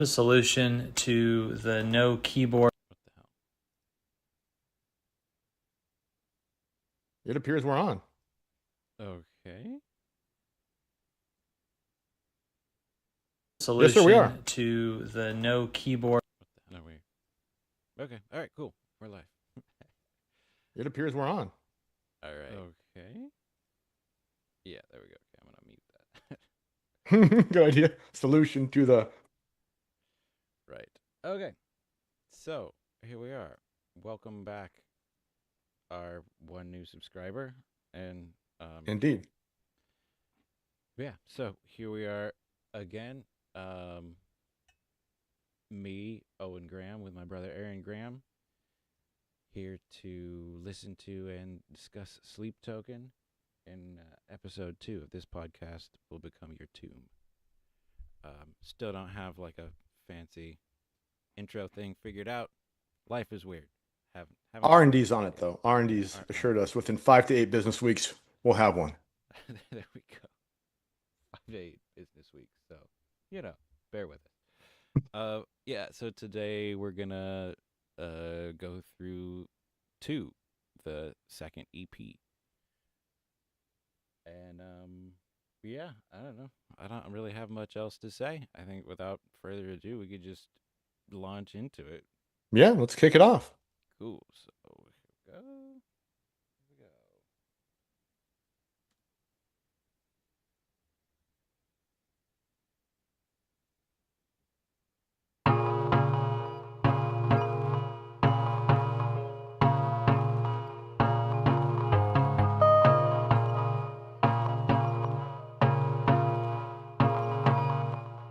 The solution to the no keyboard. What the hell? It appears we're on. Okay. Solution Yes, sir, we are. to the no keyboard. What the hell are we? Okay. All right. Cool. We're live. It appears we're on. All right. Okay. Yeah. There we go. Okay, I'm gonna mute that. Good idea. Solution to the. Right. Okay. So here we are. Welcome back, our one new subscriber, and Indeed. yeah. So here we are again. Me, Owen Graham, with my brother Aaron Graham, here to listen to and discuss Sleep Token. In episode 2 of this podcast will become your tomb. Still don't have like a fancy intro thing figured out. Life is weird. Haven't R&D's on it, though. R&D's assured us within 5 to 8 business weeks, we'll have one. There we go. 5 to 8 business weeks. So, bear with us. Yeah, so today we're going to go through 2, the second EP. And, yeah, I don't know. I don't really have much else to say. I think without further ado, we could just launch into it. Yeah, let's kick it off. Cool. So, here we go. Here we go.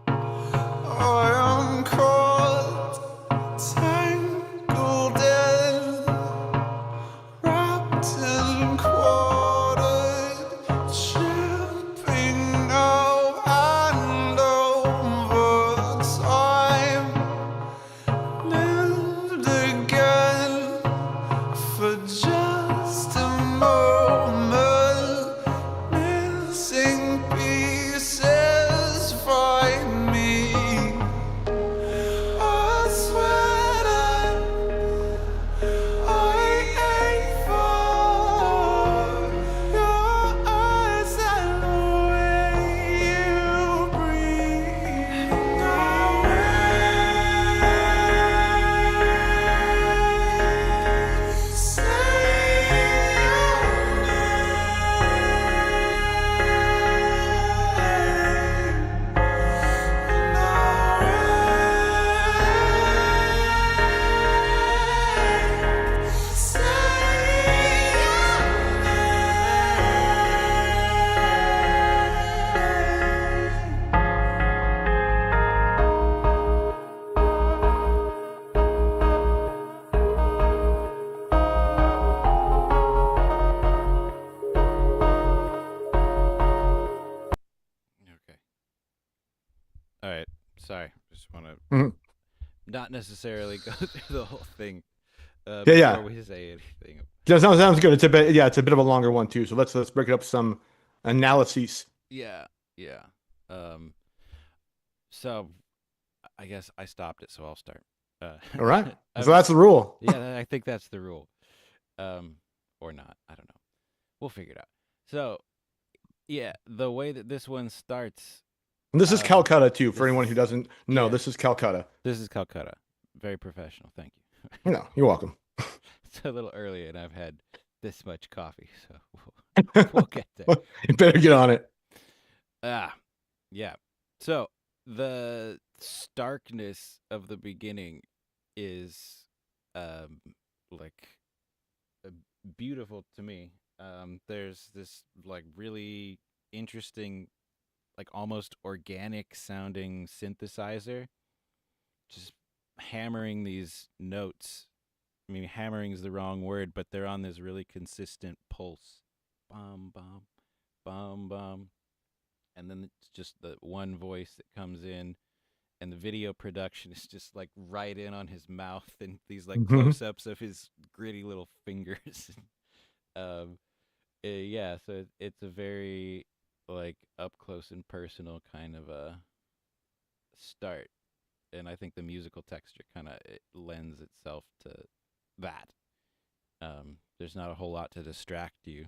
I am caught, tangled in, wrapped and quartered, chipping now and over time, lived again for just a moment, missing pieces find me. I swear that I ache for your eyes and the way you breathe. Okay. All right. Sorry. Just want to Mhm. not necessarily go through the whole thing Yeah. before we say anything. Yeah, sounds good. It's a bit of a longer one too. So let's break it up some analyses. Yeah. Yeah. So I guess I stopped it, so I'll start. All right. I So that's the rule. yeah, I think that's the rule. Or not. I don't know. We'll figure it out. So, yeah, the way that this one starts. And this is Calcutta too. For this anyone is- who doesn't know, yeah. this is Calcutta. This is Calcutta. Very professional. Thank you. No, you're welcome. It's a little early, and I've had this much coffee, so we'll get there. You better get on it. Yeah. So the starkness of the beginning is like beautiful to me. There's this like really interesting, like almost organic sounding synthesizer just hammering these notes. I mean, hammering is the wrong word, but they're on this really consistent pulse. Bum, bum, bum, bum. And then it's just the one voice that comes in, and the video production is just like right in on his mouth and these like close-ups of his gritty little fingers. Yeah, so it's a very like up close and personal kind of a start. and I think the musical texture kind of lends itself to that. There's not a whole lot to distract you.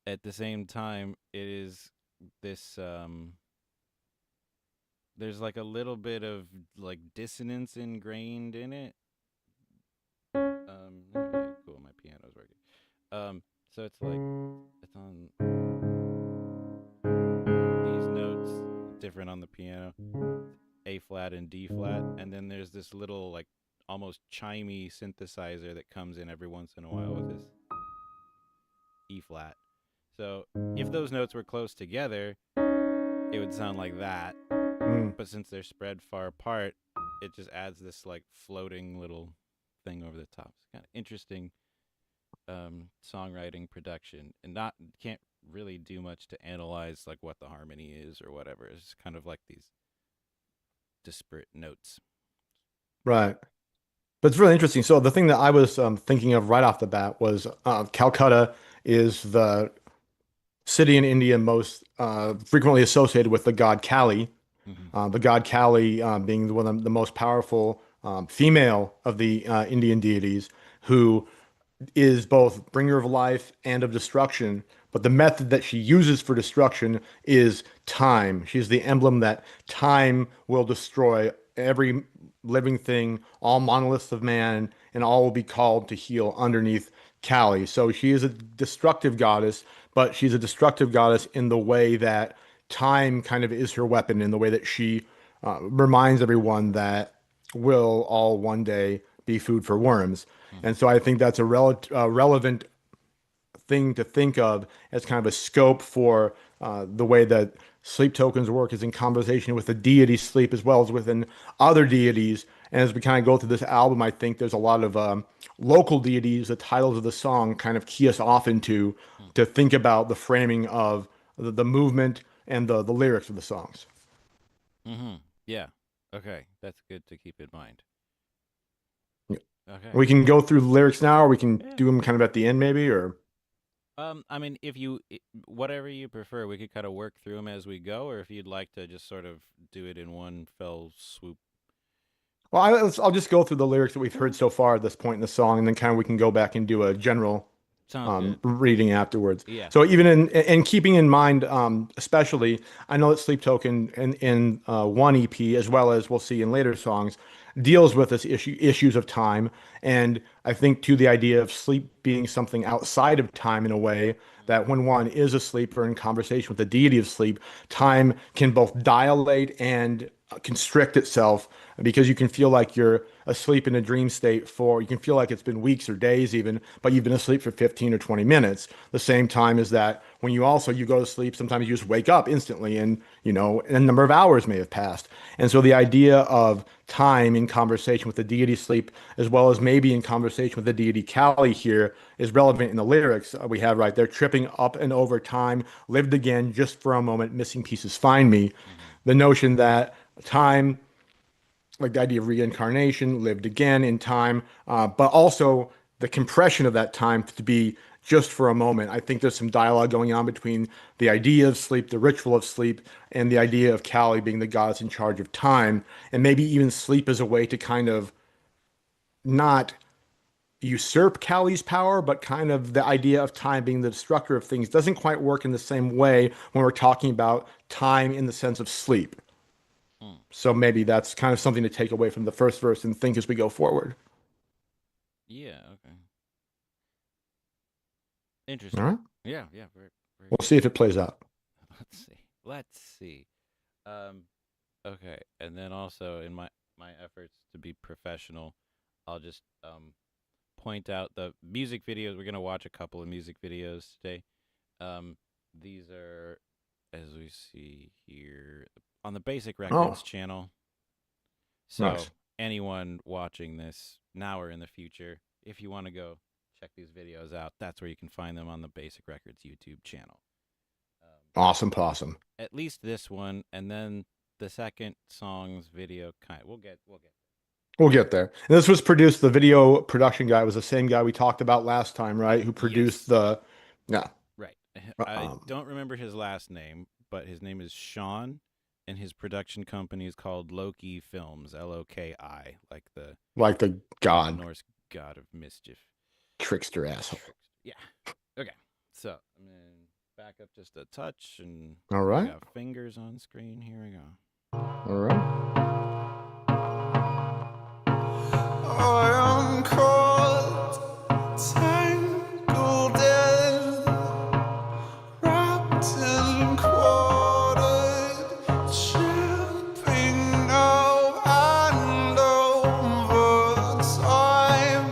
At the same time, it is this. There's like a little bit of like dissonance ingrained in it. Okay, cool. My piano's working. So it's like it's on these notes, different on the piano, A flat and D flat, and then there's this little like almost chimey synthesizer that comes in every once in a while with this E flat. So if those notes were close together, it would sound like that. But since they're spread far apart, it just adds this like floating little thing over the top. It's kind of interesting songwriting production, and not can't really do much to analyze like what the harmony is or whatever. It's kind of like these disparate notes. Right. But it's really interesting. So the thing that I was thinking of right off the bat was Calcutta is the city in India most frequently associated with the god Kali. The god Kali being one of the most powerful female of the Indian deities, who is both bringer of life and of destruction. But the method that she uses for destruction is time. She's the emblem that time will destroy every living thing, all monoliths of man, and all will be called to heel underneath Kali. So she is a destructive goddess, but she's a destructive goddess in the way that time kind of is her weapon, in the way that she reminds everyone that we'll all one day be food for worms. And so I think that's a relevant thing to think of as kind of a scope for the way that sleep tokens work, is in conversation with the deity sleep as well as within other deities. And as we kind of go through this album, I think there's a lot of local deities the titles of the song kind of key us off into, to think about the framing of the movement and the lyrics of the songs. Yeah. Okay. That's good to keep in mind. Yeah. Okay. We can go through the lyrics now, or we can do them kind of at the end maybe, or I mean, if you whatever you prefer, we could kind of work through them as we go, or if you'd like to just sort of do it in one fell swoop. well, I'll just go through the lyrics that we've heard so far at this point in the song, and then kind of we can go back and do a general Sounds good. reading afterwards. Yeah. So even in keeping in mind, especially, I know that Sleep Token in one EP, as well as we'll see in later songs, deals with this issues of time, and I think to the idea of sleep being something outside of time, in a way that when one is asleep or in conversation with the deity of sleep, time can both dilate and constrict itself, because you can feel like you're asleep in a dream state you can feel like it's been weeks or days even, but you've been asleep for 15 or 20 minutes. The same time as that when you go to sleep, sometimes you just wake up instantly, and a number of hours may have passed. And so the idea of time in conversation with the deity sleep, as well as maybe in conversation with the deity Kali here, is relevant in the lyrics we have right there. Tripping up and over time, lived again just for a moment, missing pieces find me. The notion that time, like the idea of reincarnation, lived again in time, but also the compression of that time to be just for a moment. I think there's some dialogue going on between the idea of sleep, the ritual of sleep, and the idea of Kali being the goddess in charge of time, and maybe even sleep as a way to kind of not usurp Kali's power, but kind of the idea of time being the destructor of things doesn't quite work in the same way when we're talking about time in the sense of sleep. So maybe that's kind of something to take away from the first verse and think as we go forward. Yeah. Okay. Interesting. All right. Yeah. Yeah. Very We'll see if it plays out. Let's see. Okay. And then also in my efforts to be professional, I'll just point out the music videos. We're gonna watch a couple of music videos today. These are, as we see here, on the Basic Records channel. So Nice. anyone watching this now or in the future, if you want to go check these videos out, that's where you can find them, on the Basic Records YouTube channel. Awesome possum. At least this one, and then the second song's video. We'll get. We'll get there. And this was produced, the video production guy was the same guy we talked about last time, right? Who produced yeah. Right. I don't remember his last name, but his name is Sean, and his production company is called Loki Films, Loki, like the god Norse god of mischief. trickster asshole. Yeah. Okay. So I'm gonna back up just a touch, and All we right. got fingers on screen. Here we go. All right. I am caught, tangled in, wrapped and quartered, tripping now and over time,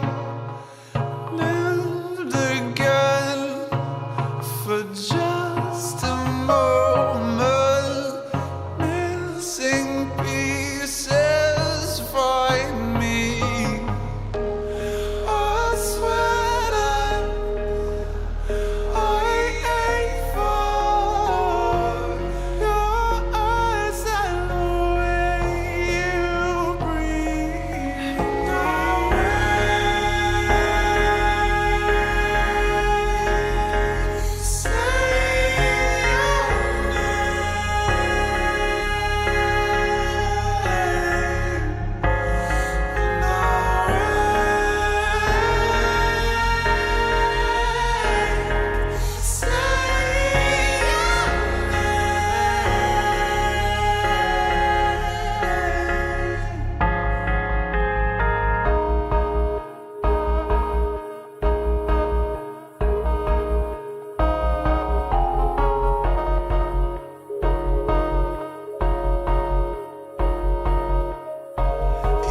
lived again for just a moment, missing pieces find me. I swear that I ache for your eyes and the way you breathe.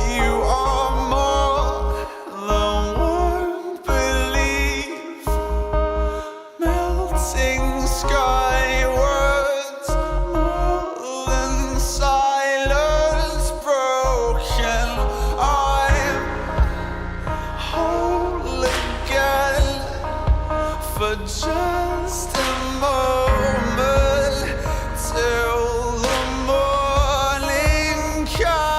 You are more than one belief, melting skywards, more than silence broken. I'm whole again for just a moment till the morning comes.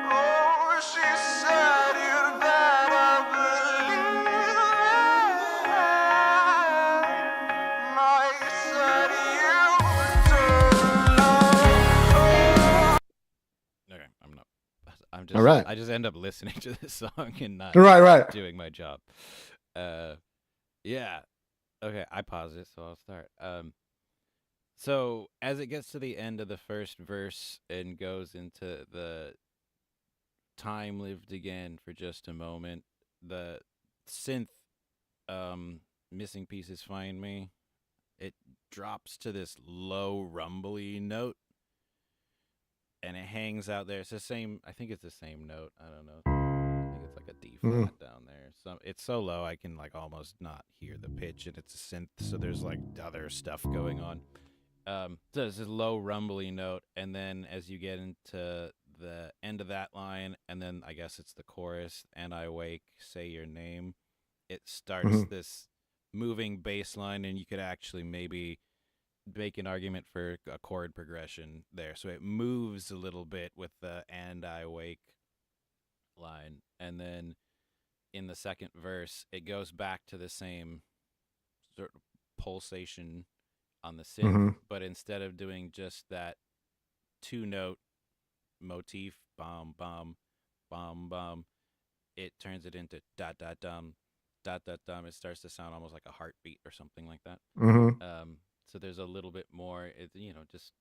Oh, she said you'd better believe it. Mike said you don't know. Okay, All right. I just end up listening to this song and not Right. doing my job. Yeah. Okay, I paused it, so I'll start. So as it gets to the end of the first verse and goes into the time lived again for just a moment, the synth missing pieces find me. It drops to this low rumbly note and it hangs out there. It's the same, I think it's the same note. I don't know. I think it's like a D flat down there. So it's so low I can like almost not hear the pitch, and it's a synth, so there's like other stuff going on. So it's this low rumbly note, and then as you get into the end of that line, and then I guess it's the chorus, and I wake, say your name, it starts this moving bass line, and you could actually maybe make an argument for a chord progression there. So it moves a little bit with the and I wake line, and then in the second verse it goes back to the same sort of pulsation on the synth, but instead of doing just that 2-note motif, bum bum bum bum, it turns it into dot dot dum dot dot dum. It starts to sound almost like a heartbeat or something like that. So there's a little bit more, just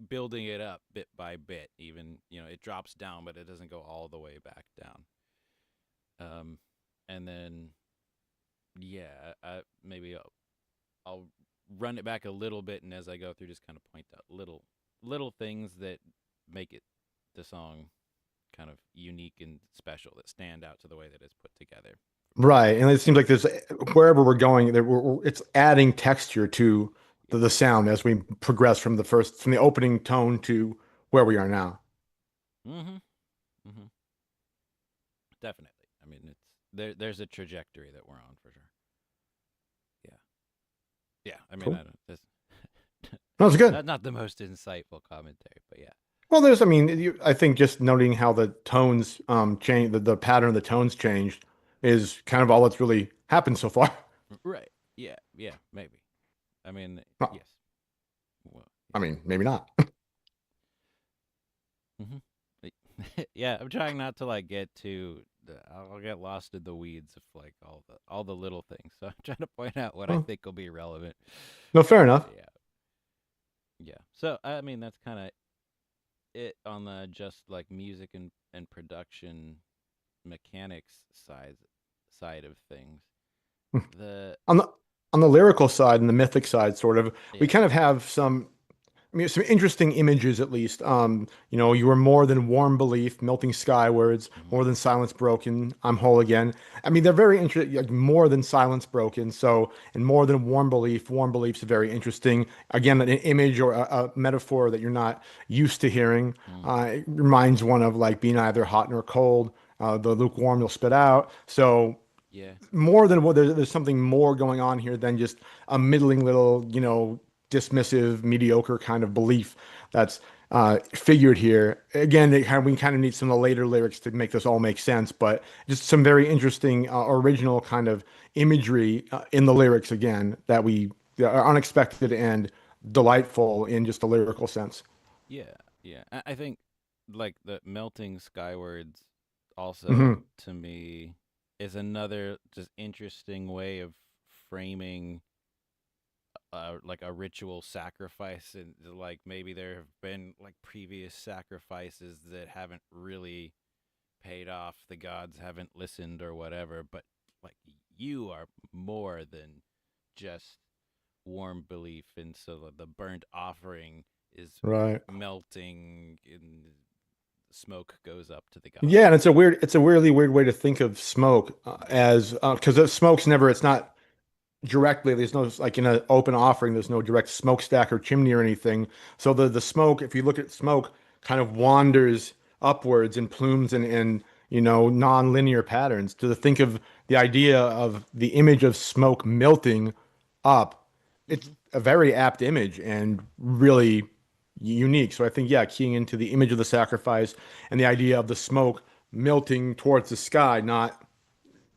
building it up bit by bit. Even it drops down, but it doesn't go all the way back down. And then maybe I'll run it back a little bit, and as I go through, just kind of point out little things that make it the song kind of unique and special, that stand out to the way that it's put together Right, and it seems like there's wherever we're going, it's adding texture to the sound as we progress from the opening tone to where we are now. Mm-hmm. Mm-hmm. Definitely. I mean, it's there's a trajectory that we're on for sure. Yeah. Yeah. I mean, Cool. I don't. That's No, it's good. not the most insightful commentary, but yeah. Well, I think just noting how the tones change, the pattern of the tones changed is kind of all that's really happened so far. Right. Yeah. Yeah. Maybe. I mean, Well, yes. Well, I mean, maybe not. yeah. Yeah. I'm trying not to like get too. I'll get lost in the weeds of like all the little things. So I'm trying to point out what I Well, think will be relevant. no, fair enough. Yeah. Yeah. So I mean, that's kind of it on the just like music and production mechanics side of things. The On the on the lyrical side and the mythic side, sort of, we yeah. kind of have some interesting images at least. You were more than warm belief, melting skywards, Hmm. more than silence broken, I'm whole again. I mean, they're very interesting, like more than silence broken. So, and more than warm beliefs are very interesting. Again, an image or a metaphor that you're not used to hearing. Mm, It reminds one of like being either hot nor cold. The lukewarm you'll spit out. So yeah. more than what there's something more going on here than just a middling little, dismissive, mediocre kind of belief that's figured here. Again, we kind of need some of the later lyrics to make this all make sense, but just some very interesting, original kind of imagery in the lyrics again that are unexpected and delightful in just a lyrical sense. Yeah. Yeah. I think like the melting skywards also Hmm. to me is another just interesting way of framing like a ritual sacrifice, and like maybe there have been like previous sacrifices that haven't really paid off, the gods haven't listened or whatever, but like you are more than just warm belief, and so the burnt offering is Right. melting and smoke goes up to the Yeah, gods. and it's a weirdly weird way to think of smoke as because smoke's never, it's not directly, there's no, like in an open offering, there's no direct smokestack or chimney or anything, so the smoke, if you look at smoke, kind of wanders upwards in plumes and non-linear patterns. To think of the idea of the image of smoke melting up, it's Hmm. a very apt image and really unique. So I think, yeah, keying into the image of the sacrifice and the idea of the smoke melting towards the sky, not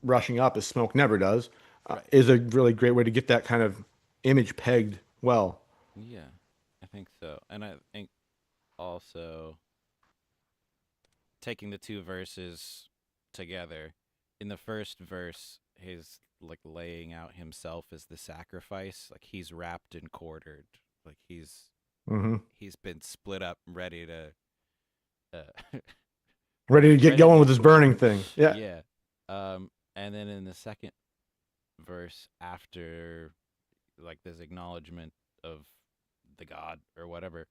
rushing up as smoke never does, Right. is a really great way to get that kind of image pegged well. Yeah, I think so. And I think also taking the two verses together, in the first verse, he's like laying out himself as the sacrifice, like he's wrapped and quartered, like Hmm. he's been split up, ready to uh, Ready to get ready to going be with this burning thing. Yeah. yeah. And then in the second verse, after like this acknowledgement of the god or whatever,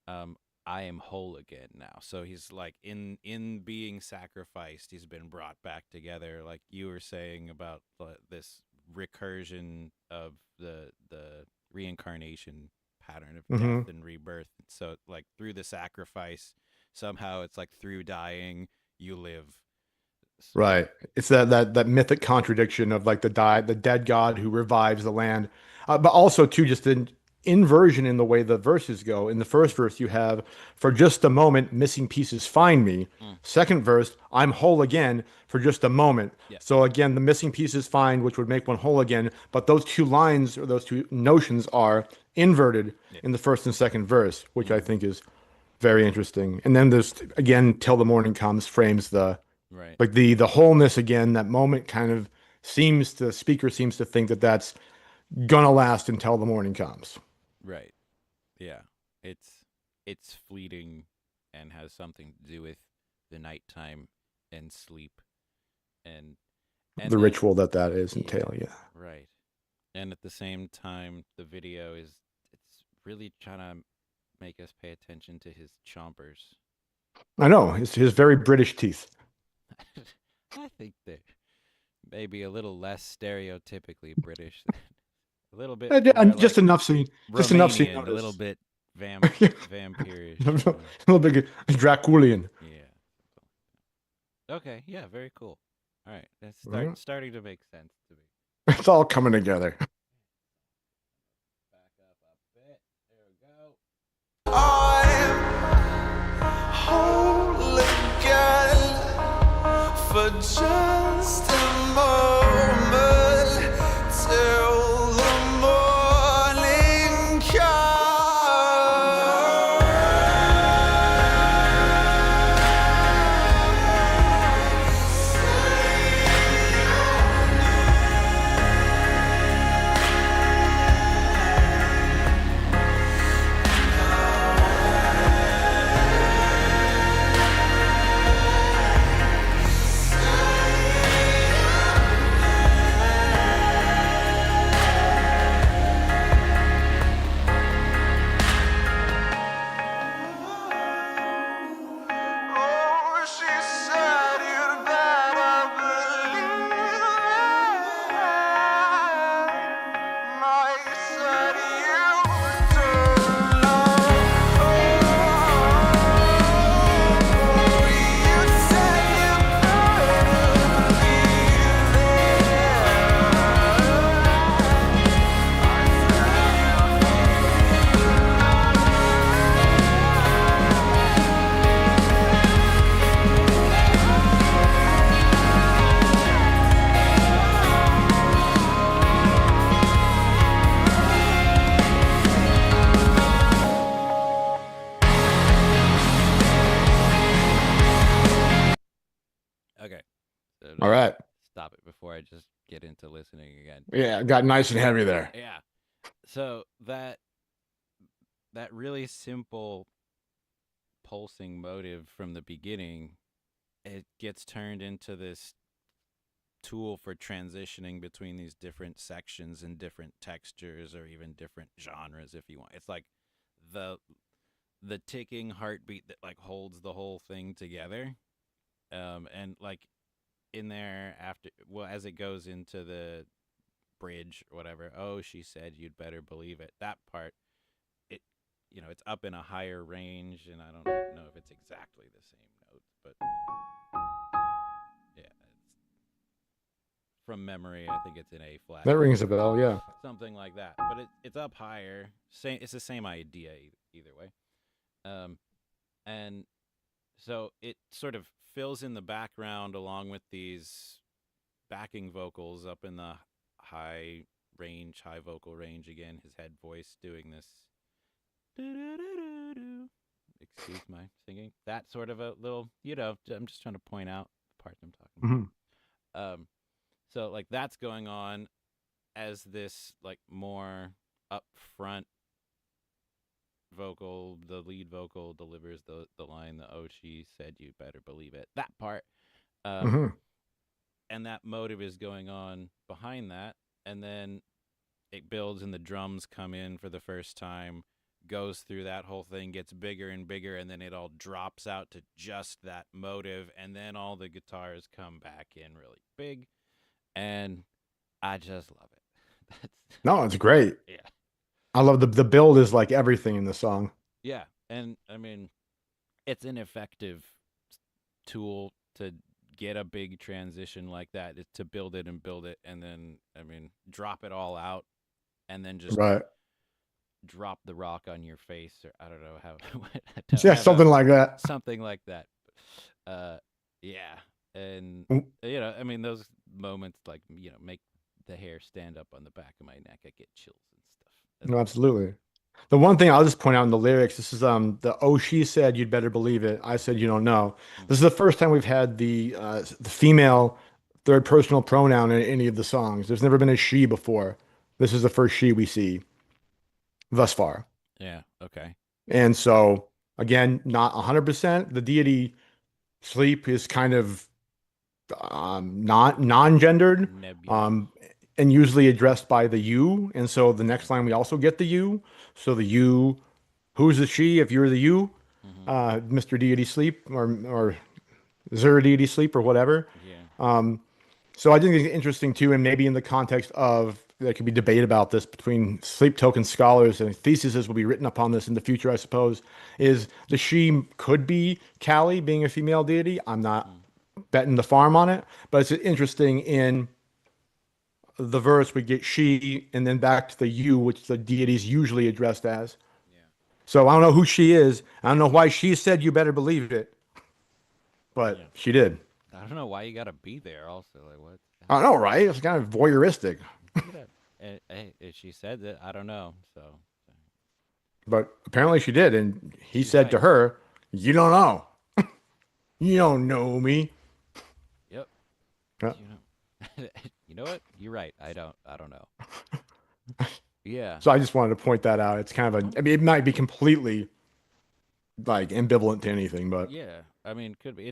um, I am whole again now. So he's like in being sacrificed, he's been brought back together. Like you were saying about this recursion of the reincarnation pattern of death Hmm. and rebirth. So like through the sacrifice, somehow it's like through dying you live. Right. It's that mythic contradiction of like the dead god who revives the land, but also too just an inversion in the way the verses go. In the first verse, you have for just a moment, missing pieces find me. Mm, Second verse, I'm whole again for just a moment. yeah. So again, the missing pieces find, which would make one whole again. But those two lines or those two notions are inverted Yeah. in the first and second verse, which I Hmm. think is very interesting. And then there's again, till the morning comes, frames Right. the wholeness again. That moment kind of speaker seems to think that that's gonna last until the morning comes. Right. Yeah. It's it's fleeting and has something to do with the nighttime and sleep, and The then ritual that is yeah, entail. Yeah, right. And at the same time the video is it's really trying to make us pay attention to his chompers. I know his very British teeth. I think maybe a little less stereotypically British, a little bit more Just like enough so you Romanian, a little notice. bit vampirish. A little bit Draculian. Yeah. Okay. Yeah. Very cool. All right. That's Mhm. starting to make sense to me. It's all coming together. Back up a bit. There we go. I'm whole again for just a moment till the morning Oh, she said you'd better believe it. My said you don't know. Oh, you said you better Okay. So All right. stop it before I just get into listening again. Yeah, it got nice and heavy there. Yeah. So that really simple pulsing motive from the beginning, it gets turned into this tool for transitioning between these different sections and different textures or even different genres if you want. It's like the ticking heartbeat that like holds the whole thing together. And like in there after, well, as it goes into the bridge or whatever, oh, she said you'd better believe it. That part, it, it's up in a higher range, and I don't know if it's exactly the same notes, but yeah, it's from memory. I think it's in A flat. That rings a bell, yeah. Something like that. But it's up higher. It's the same idea either way. And so it sort of fills in the background along with these backing vocals up in the high vocal range again. His head voice doing this. Excuse my singing. That sort of a little, I'm just trying to point out the part I'm talking about. So like that's going on as this like more upfront vocal. The lead vocal delivers the line, the "oh, she said you better believe it." That part, and that motive is going on behind that, and then it builds, and the drums come in for the first time, goes through that whole thing, gets bigger and bigger, and then it all drops out to just that motive, and then all the guitars come back in really big, and I just love it. No, it's great. Yeah. I love the build is like everything in the song. Yeah, and I mean, it's an effective tool to get a big transition like that, is to build it, and then I mean, drop it all out, and then just Right. drop the rock on your face, or I don't know how. Yeah, something like that. Something like that. Yeah, and I mean, those moments like make the hair stand up on the back of my neck. I get chills and stuff. No, absolutely. The one thing I'll just point out in the lyrics, this is the "oh, she said you'd better believe it. I said you don't know." This is the first time we've had the female third personal pronoun in any of the songs. There's never been a she before. This is the first she we see thus far. Yeah. Okay. And so again, not 100%. The deity sleep is kind of not non-gendered, Nebulous. and usually addressed by the you. And so the next line we also get the you. So the you, who's the she? If you're the you, Mr. Deity Sleep or Zer Deity Sleep or whatever. Yeah. So I think it's interesting too, and maybe in the context of there could be debate about this between sleep token scholars and theses will be written upon this in the future, I suppose, is the she could be Kali being a female deity. I'm not betting the farm on it, but it's interesting in the verse we get she and then back to the you, which the deity is usually addressed as. Yeah. So I don't know who she is. I don't know why she said you better believe it, but Yeah. she did. I don't know why you gotta be there. Also, like what? I know, right? It's kind of voyeuristic. Hey, if she said that, I don't know. So But apparently she did, and he She's said to right. her, "You don't know. You don't know me." yep. Yeah. You know what? You're right. I don't know. Yeah. So I just wanted to point that out. It's kind of a, I mean, it might be completely like ambivalent to anything, but Yeah. I mean, could be.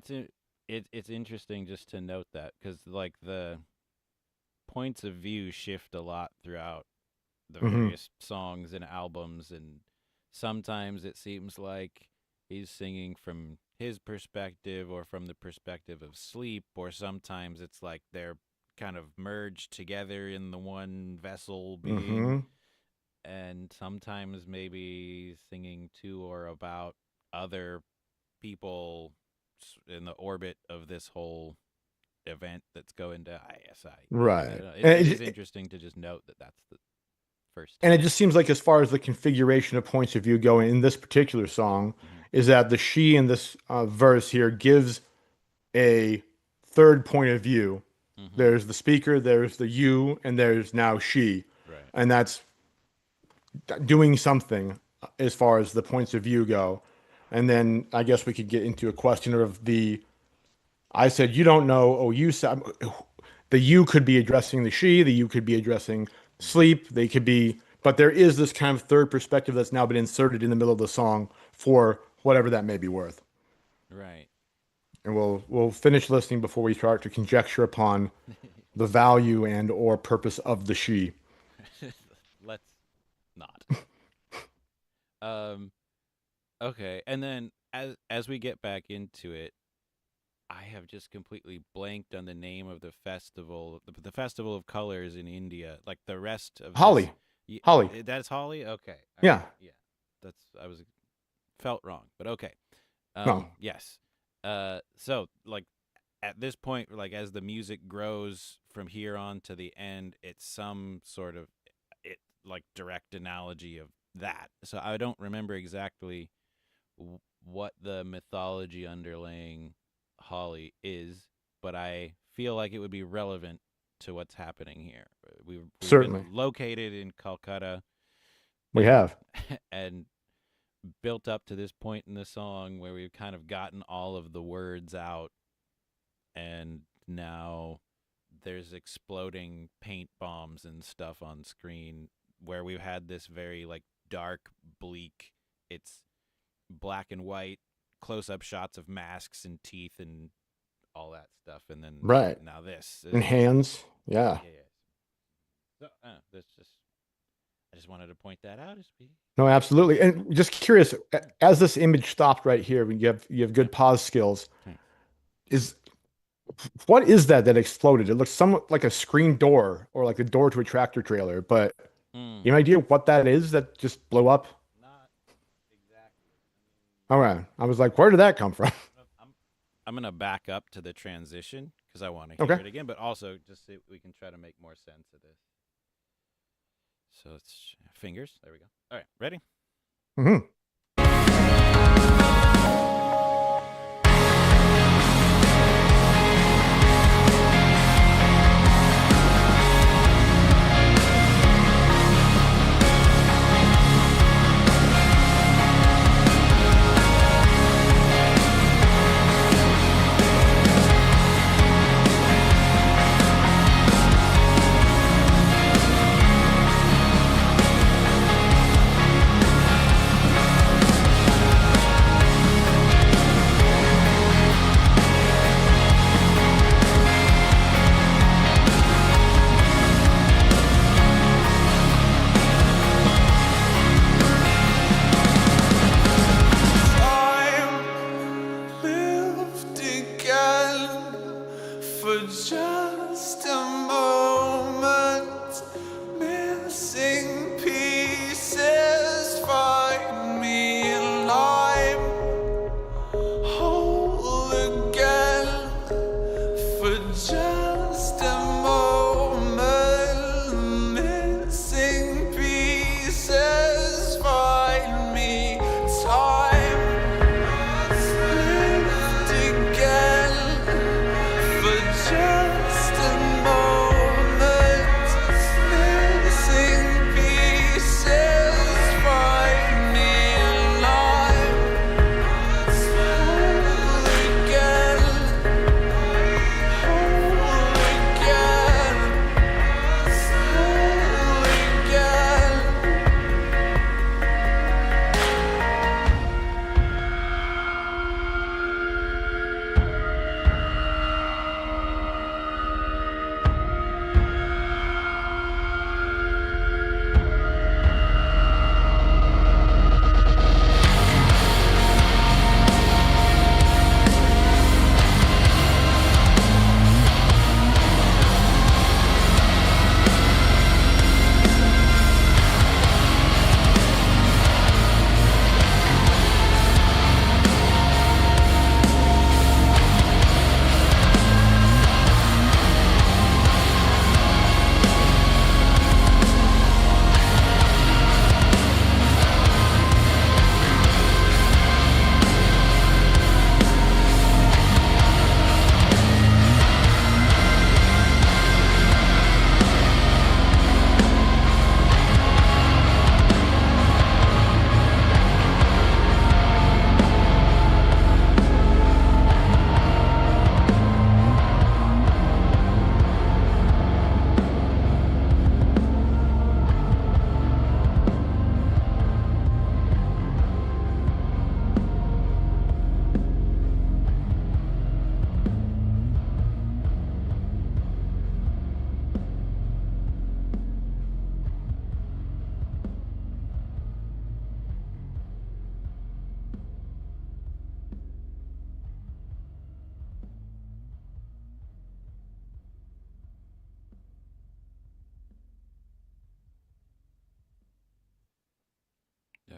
It's interesting just to note that because like the points of view shift a lot throughout the Mhm. various songs and albums, and sometimes it seems like he's singing from his perspective or from the perspective of sleep, or sometimes it's like they're kind of merged together in the one vessel being, Mhm. and sometimes maybe singing to or about other people in the orbit of this whole event that's going to ISI. I Right. don't know. And It it, is interesting to just note that that's the first and it time. just seems like as far as the configuration of points of view go in this particular song, Mhm. is that the she in this verse here gives a third point of view. Mhm. There's the speaker, there's the you, and there's now she. Right. And that's doing something as far as the points of view go. And then I guess we could get into a question of the I said you don't know, oh you said the you could be addressing the she, the you could be addressing sleep, they could be, but there is this kind of third perspective that's now been inserted in the middle of the song for whatever that may be worth. Right. And we'll finish listening before we start to conjecture upon the value and or purpose of the she. Let's not. Okay, and then as we get back into it, I have just completely blanked on the name of the festival, the Festival of Colors in India. Like the rest of Holly. this, Holly. That's Holly. Okay. Yeah. Yeah. That's I was felt wrong, but okay. No. Yes. So like at this point, like as the music grows from here on to the end, it's some sort of it like direct analogy of that. So I don't remember exactly what the mythology underlaying Holly is, but I feel like it would be relevant to what's happening here. We've Certainly. been located in Calcutta We have. and built up to this point in the song where we've kind of gotten all of the words out, and now there's exploding paint bombs and stuff on screen where we've had this very like dark, bleak, it's black and white close-up shots of masks and teeth and all that stuff, and then Right. now this And hands. Yeah. yeah. So that's just I just wanted to point that out as being No, absolutely. And just curious, as this image stopped right here, when you have good pause skills, is what is that exploded? It looks somewhat like a screen door or like the door to a tractor trailer, but you have an idea what that is that just blew up? not exactly. All right. I was like, where did that come from? I'm gonna back up to the transition because I want to hear Okay. it again, but also just so we can try to make more sense of this. So it's fingers. There we go. All right, ready? Hmm.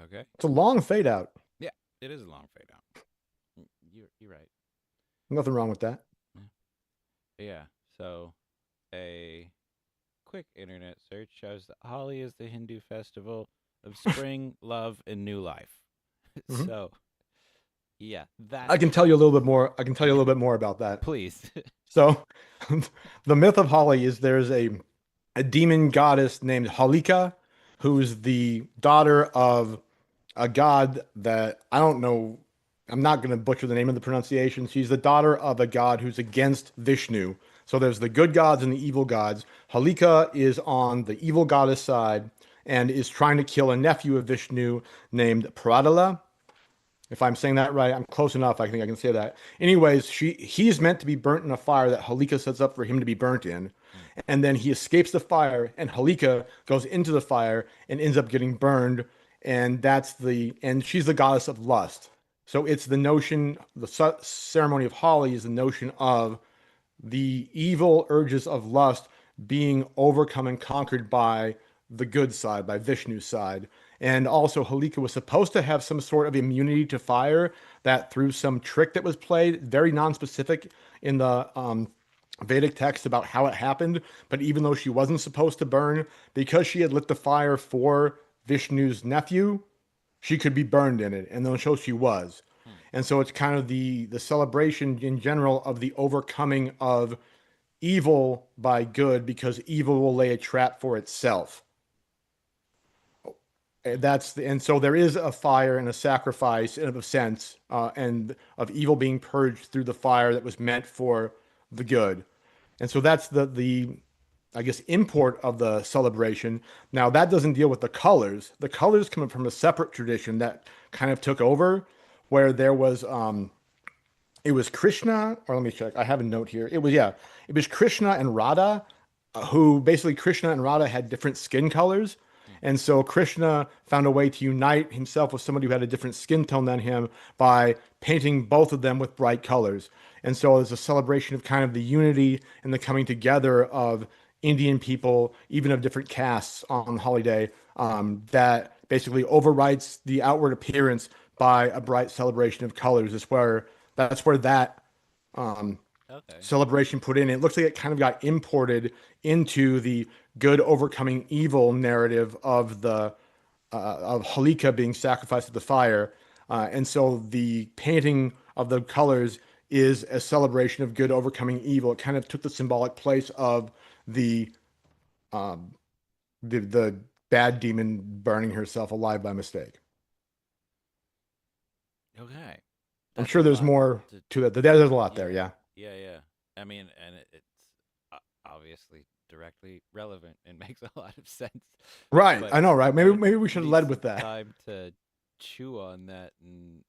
Okay. It's a long fade out. Yeah, it is a long fade out. You're right. Nothing wrong with that. Yeah. So a quick internet search shows that Holi is the Hindu festival of spring, love, and new life. Mhm. So yeah, I can tell you a little bit more. I can tell you a little bit more about that. please. So, the myth of Holi is there's a demon goddess named Halika, who's the daughter of a god that I don't know. I'm not going to butcher the name of the pronunciation. She's the daughter of a god who's against Vishnu. So there's the good gods and the evil gods. Halika is on the evil goddess side and is trying to kill a nephew of Vishnu named Pradala. If I'm saying that right, I'm close enough. I think I can say that. Anyways, he's meant to be burnt in a fire that Halika sets up for him to be burnt in. And then he escapes the fire, and Halika goes into the fire and ends up getting burned. And she's the goddess of lust. So it's the notion, the ceremony of Holi is the notion of the evil urges of lust being overcome and conquered by the good side, by Vishnu's side. And also, Halika was supposed to have some sort of immunity to fire that through some trick that was played, very non-specific in the Vedic text about how it happened. But even though she wasn't supposed to burn, because she had lit the fire for Vishnu's nephew, she could be burned in it. And then so she was. And so it's kind of the celebration in general of the overcoming of evil by good, because evil will lay a trap for itself. And so there is a fire and a sacrifice in a sense, and of evil being purged through the fire that was meant for the good. And so that's the I guess import of the celebration. Now that doesn't deal with the colors. The colors come from a separate tradition that kind of took over, where there was it was Krishna, or let me check. I have a note here. It was Krishna and Radha, who basically Krishna and Radha had different skin colors. And so Krishna found a way to unite himself with somebody who had a different skin tone than him by painting both of them with bright colors. And so there's a celebration of kind of the unity and the coming together of Indian people, even of different castes on holiday, that basically overwrites the outward appearance by a bright celebration of colors. That's where that Okay. celebration put in. It looks like it kind of got imported into the good overcoming evil narrative of the of Halika being sacrificed to the fire, and so the painting of the colors is a celebration of good overcoming evil. It kind of took the symbolic place of the um, the bad demon burning herself alive by mistake. Okay. I'm That's sure a there's lot more to to it. There's a lot there, yeah. Yeah. I mean, and it's obviously directly relevant and makes a lot of sense. Right, But I know, right? but it Maybe we should have needs led some with that. time to chew on that and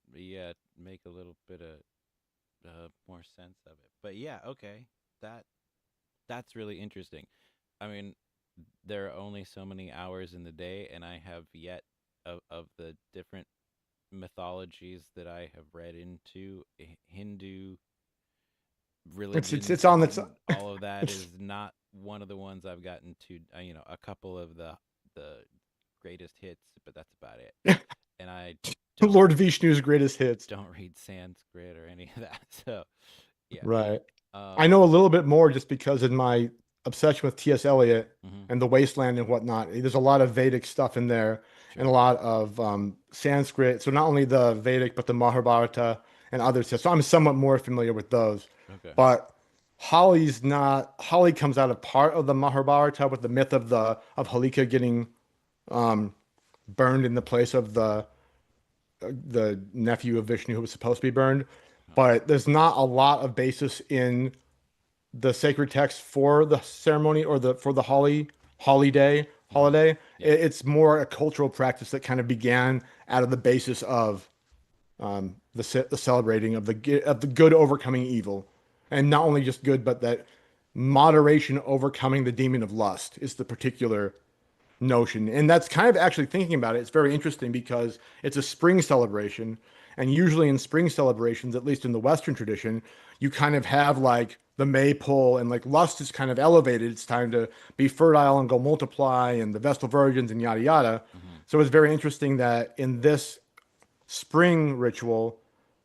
make a little bit of more sense of it. But yeah, okay, that that's really interesting. I mean, there are only so many hours in the day, and I have yet of the different mythologies that I have read into Hindu religions It's on its and all of that it's is not one of the ones I've gotten to. A couple of the greatest hits, but that's about it. And I don't Lord Vishnu's greatest hits. don't read Sanskrit or any of that. So yeah. Right. I Um. know a little bit more just because in my obsession with T.S. Eliot Mhm, and the Wasteland and whatnot, there's a lot of Vedic stuff in there and a sure. lot of Sanskrit. So not only the Vedic, but the Mahabharata and others. So I'm somewhat more familiar with those. Okay. But Holly's not. Holly comes out of part of the Mahabharata with the myth of the of Halika getting um, burned in the place of the nephew of Vishnu who was supposed to be burned. But there's not a lot of basis in the sacred text for the ceremony or the for the Mhm. holiday. Yeah. It's more a cultural practice that kind of began out of the basis of the celebrating of of the good overcoming evil, and not only just good, but that moderation overcoming the demon of lust is the particular notion. And that's kind of actually thinking about it. It's very interesting because it's a spring celebration. And usually in spring celebrations, at least in the Western tradition, you kind of have like the maypole, and like lust is kind of elevated. It's time to be fertile and go multiply, and the Vestal Virgins and yada yada. Hmm. So it's very interesting that in this spring ritual,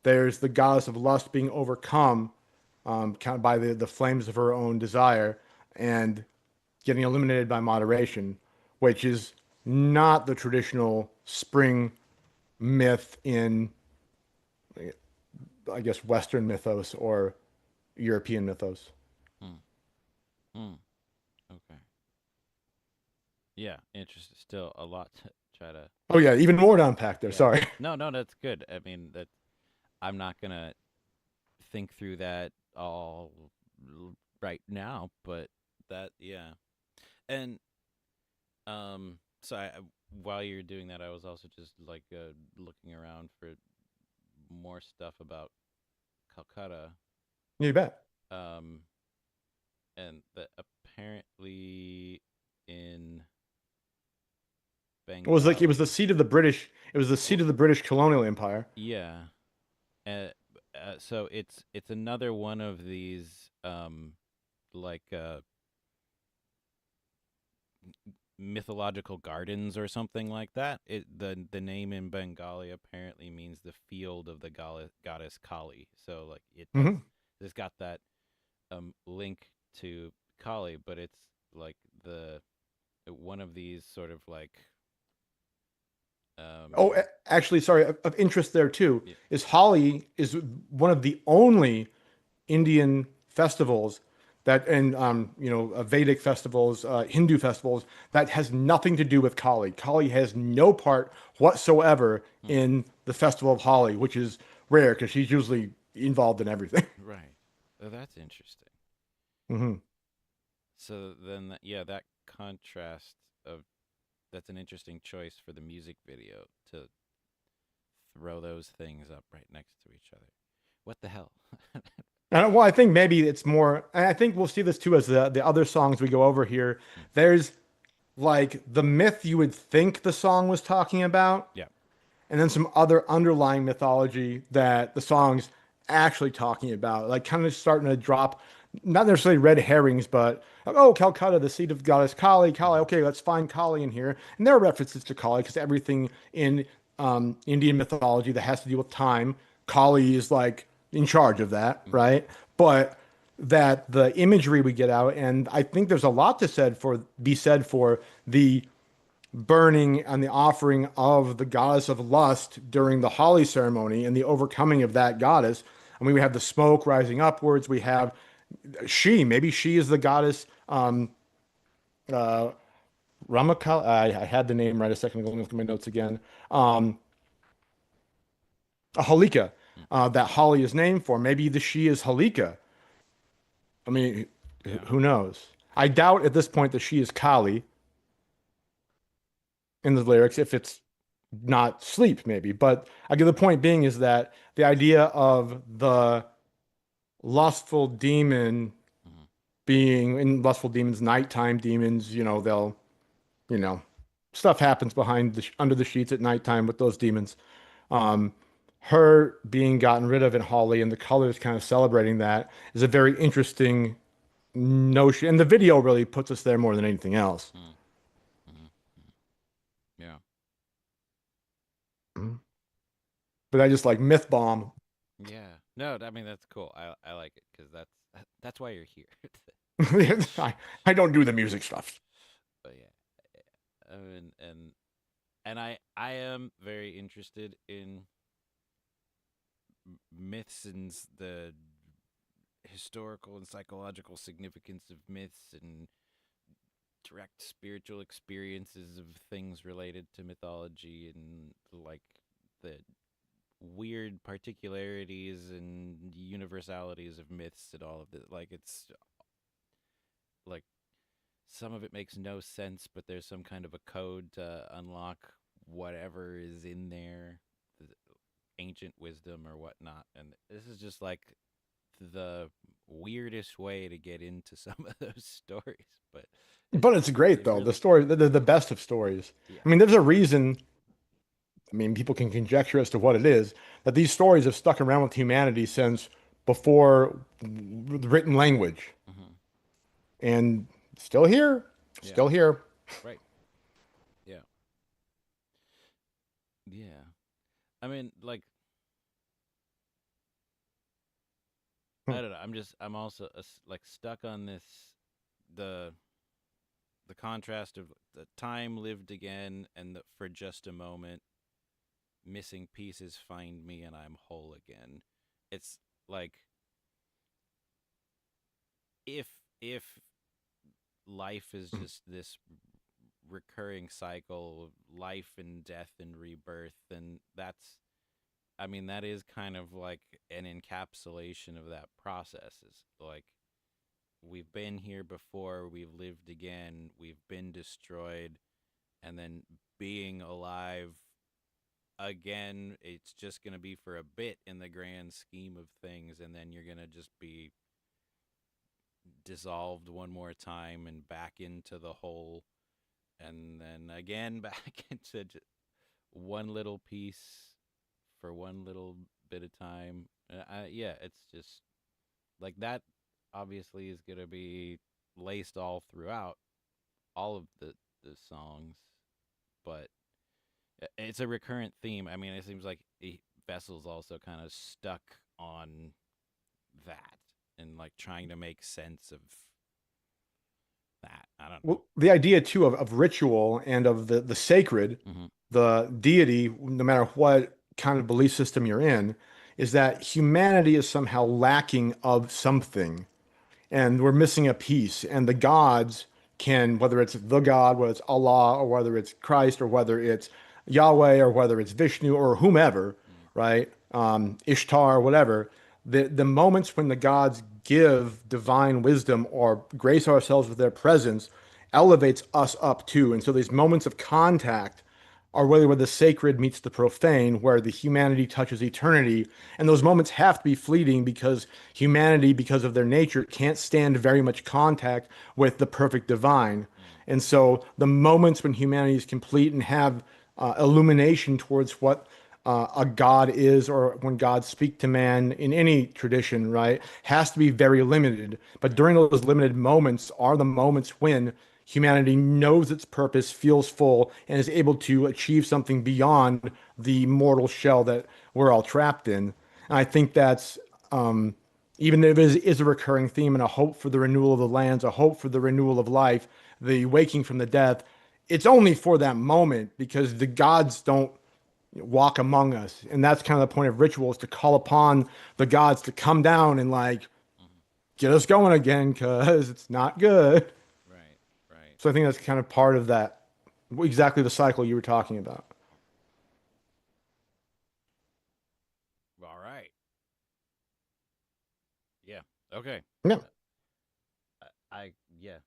there's the goddess of lust being overcome, kind of by the flames of her own desire and getting eliminated by moderation, which is not the traditional spring myth in, I guess, Western mythos or European mythos. Hmm. Hmm. Okay. Yeah, interesting. Still a lot to try to. Oh yeah, even more to unpack there. Yeah. Sorry. No, no, that's good. I mean, that I'm not gonna think through that all right now, but that, yeah. And so while you're doing that, I was also just like looking around for more stuff about Calcutta. You bet. Um, and that apparently in It was the Bengali, seat of the British. It was the well, seat of the British colonial empire. yeah. Uh, so it's another one of these like mythological gardens or something like that. The name in Bengali apparently means the field of the goddess Kali. So like it does, Hmm. it's got that link to Kali, but it's like the one of these sort of like Oh, um actually, sorry, of interest there too yeah. is Holi is one of the only Indian festivals that, and Vedic festivals, Hindu festivals that has nothing to do with Kali. Kali has no part whatsoever Hmm, in the festival of Holi, which is rare because she's usually involved in everything. right. Oh, that's interesting. Hmm. So then, yeah, that contrast of that's an interesting choice for the music video to throw those things up right next to each other. What the hell? And well, I think maybe it's more. And I think we'll see this too as the other songs we go over here. Hmm. There's like the myth you would think the song was talking about, Yeah. and then some other underlying mythology that the song's actually talking about, like kind of starting to drop, not necessarily red herrings, but like, oh, Calcutta, the seat of goddess Kali, Kali. Hmm. Okay, let's find Kali in here, and there are references to Kali because everything in Indian mythology that has to do with time, Kali is like in charge of that, Hmm. right? But that the imagery we get out, and I think there's a lot to be said for the burning and the offering of the goddess of lust during the Holi ceremony and the overcoming of that goddess. I mean, we have the smoke rising upwards. We have maybe she is the goddess uh, Ramakal. I had the name right a second ago. Let me look at my notes again. Um, a Halika Hmm. that Holly is named for. Maybe the she is Halika. I mean, Yeah. who knows? I doubt at this point that she is Kali in the lyrics if it's not sleep, maybe. But I get the point being is that the idea of the lustful demon Hmm. being in lustful demons, nighttime demons, they'll, you know, stuff happens behind under the sheets at nighttime with those demons. Um, her being gotten rid of in Holly and the colors kind of celebrating that is a very interesting notion. And the video really puts us there more than anything else. Hmm. Hmm. Yeah. Mhm. But I just like myth bomb. Yeah. No, I mean that's cool. I like it because that's why you're here. I don't do the music stuff. But yeah, I mean, and I am very interested in myths and the historical and psychological significance of myths and direct spiritual experiences of things related to mythology and like the weird particularities and universalities of myths and all of it. Like it's like some of it makes no sense, but there's some kind of a code to unlock whatever is in there, the ancient wisdom or whatnot. And this is just like the weirdest way to get into some of those stories, but But it's great it though. The really, story, the best of stories. yeah. I mean, there's a reason. I mean, people can conjecture as to what it is that these stories have stuck around with humanity since before the written language, Mm-hmm. and still here, Yeah. still here. Right. Yeah. Yeah. I mean, like, I don't know. I'm also like stuck on this, the the contrast of the time lived again and the for just a moment, missing pieces find me and I'm whole again. It's like if if life is just this recurring cycle of life and death and rebirth, then that's, I mean, that is kind of like an encapsulation of that process. Is like we've been here before, we've lived again, we've been destroyed, and then being alive again, it's just going to be for a bit in the grand scheme of things, and then you're going to just be dissolved one more time and back into the whole, and then again back into one little piece for one little bit of time. Yeah, it's just like that. Obviously, is going to be laced all throughout all of the songs, but it's a recurrent theme. I mean, it seems like Vessel's also kind of stuck on that and like trying to make sense of that. I don't know. Well, the idea too of ritual and of the sacred, Mm-hmm. the deity, no matter what kind of belief system you're in, is that humanity is somehow lacking of something, and we're missing a piece. And the gods can, whether it's the God, whether it's Allah, or whether it's Christ, or whether it's Yahweh, or whether it's Vishnu, or whomever, right? Ishtar, whatever. The moments when the gods give divine wisdom or grace ourselves with their presence elevates us up too. And so these moments of contact are really where the sacred meets the profane, where the humanity touches eternity. And those moments have to be fleeting because humanity, because of their nature, can't stand very much contact with the perfect divine. And so the moments when humanity is complete and have illumination towards what a God is, or when God speak to man in any tradition, right, has to be very limited. But during those limited moments are the moments when humanity knows its purpose, feels full, and is able to achieve something beyond the mortal shell that we're all trapped in. And I think that's even if it is a recurring theme and a hope for the renewal of the lands, a hope for the renewal of life, the waking from the death, it's only for that moment because the gods don't walk among us. And that's kind of the point of ritual, is to call upon the gods to come down and like get us going again because it's not good. Right, right. So I think that's kind of part of that, exactly the cycle you were talking about. All right. Yeah. Okay. Yeah, Yeah.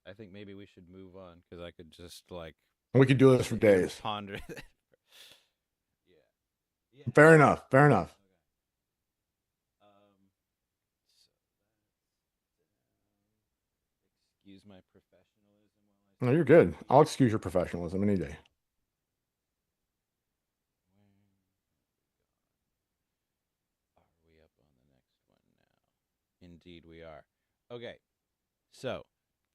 I think maybe we should move on because I could just like we could do this for sit here and days. ponder. Yeah. Yeah. Fair enough. Fair enough. Okay. Excuse my professionalism while No, I you're take good. a I'll peek. excuse your professionalism any day. Are we up on the next one now? Indeed, we are. Okay. So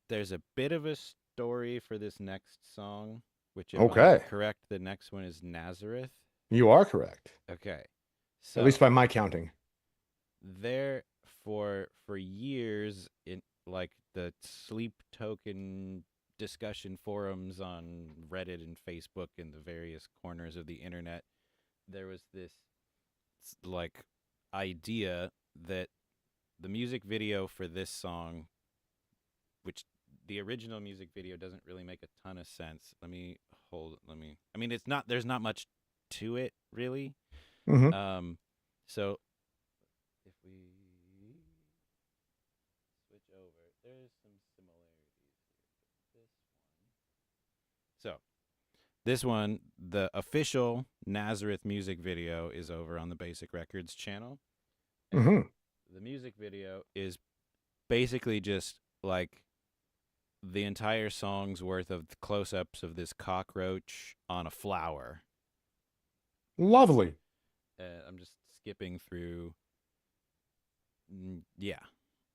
there's a bit of a story for this next song, which, if I'm Okay, correct, the next one is Nazareth. you are correct, Okay. at least So by my counting. there for years in like the sleep token discussion forums on Reddit and Facebook and the various corners of the internet, there was this like idea that the music video for this song, which the original music video doesn't really make a ton of sense. I mean, it's not, there's not much to it really. Hmm. So if we switch over, there's some similarities here. So this one, the official Nazareth music video is over on the Basic Records channel. And Hmm. the music video is basically just like the entire song's worth of close-ups of this cockroach on a flower. Lovely. I'm just skipping through Yeah.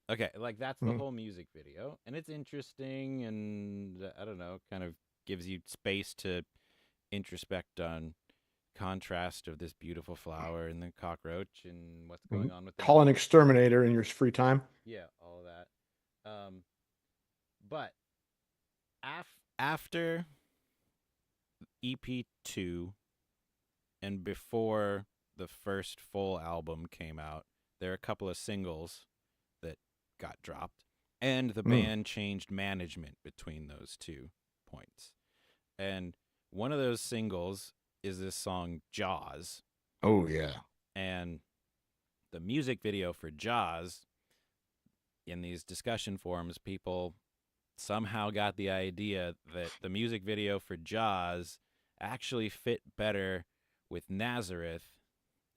Okay, like that's the Mhm. whole music video, and it's interesting, and I don't know, kind of gives you space to introspect on contrast of this beautiful flower and the cockroach and what's going on with the Call an music. exterminator in your free time. Yeah, all of that. But after EP2 and before the first full album came out, there are a couple of singles that got dropped, and the band changed management between those 2 points. And one of those singles is this song Jaws, Oh yeah. and the music video for Jaws, in these discussion forums, people somehow got the idea that the music video for Jaws actually fit better with Nazareth.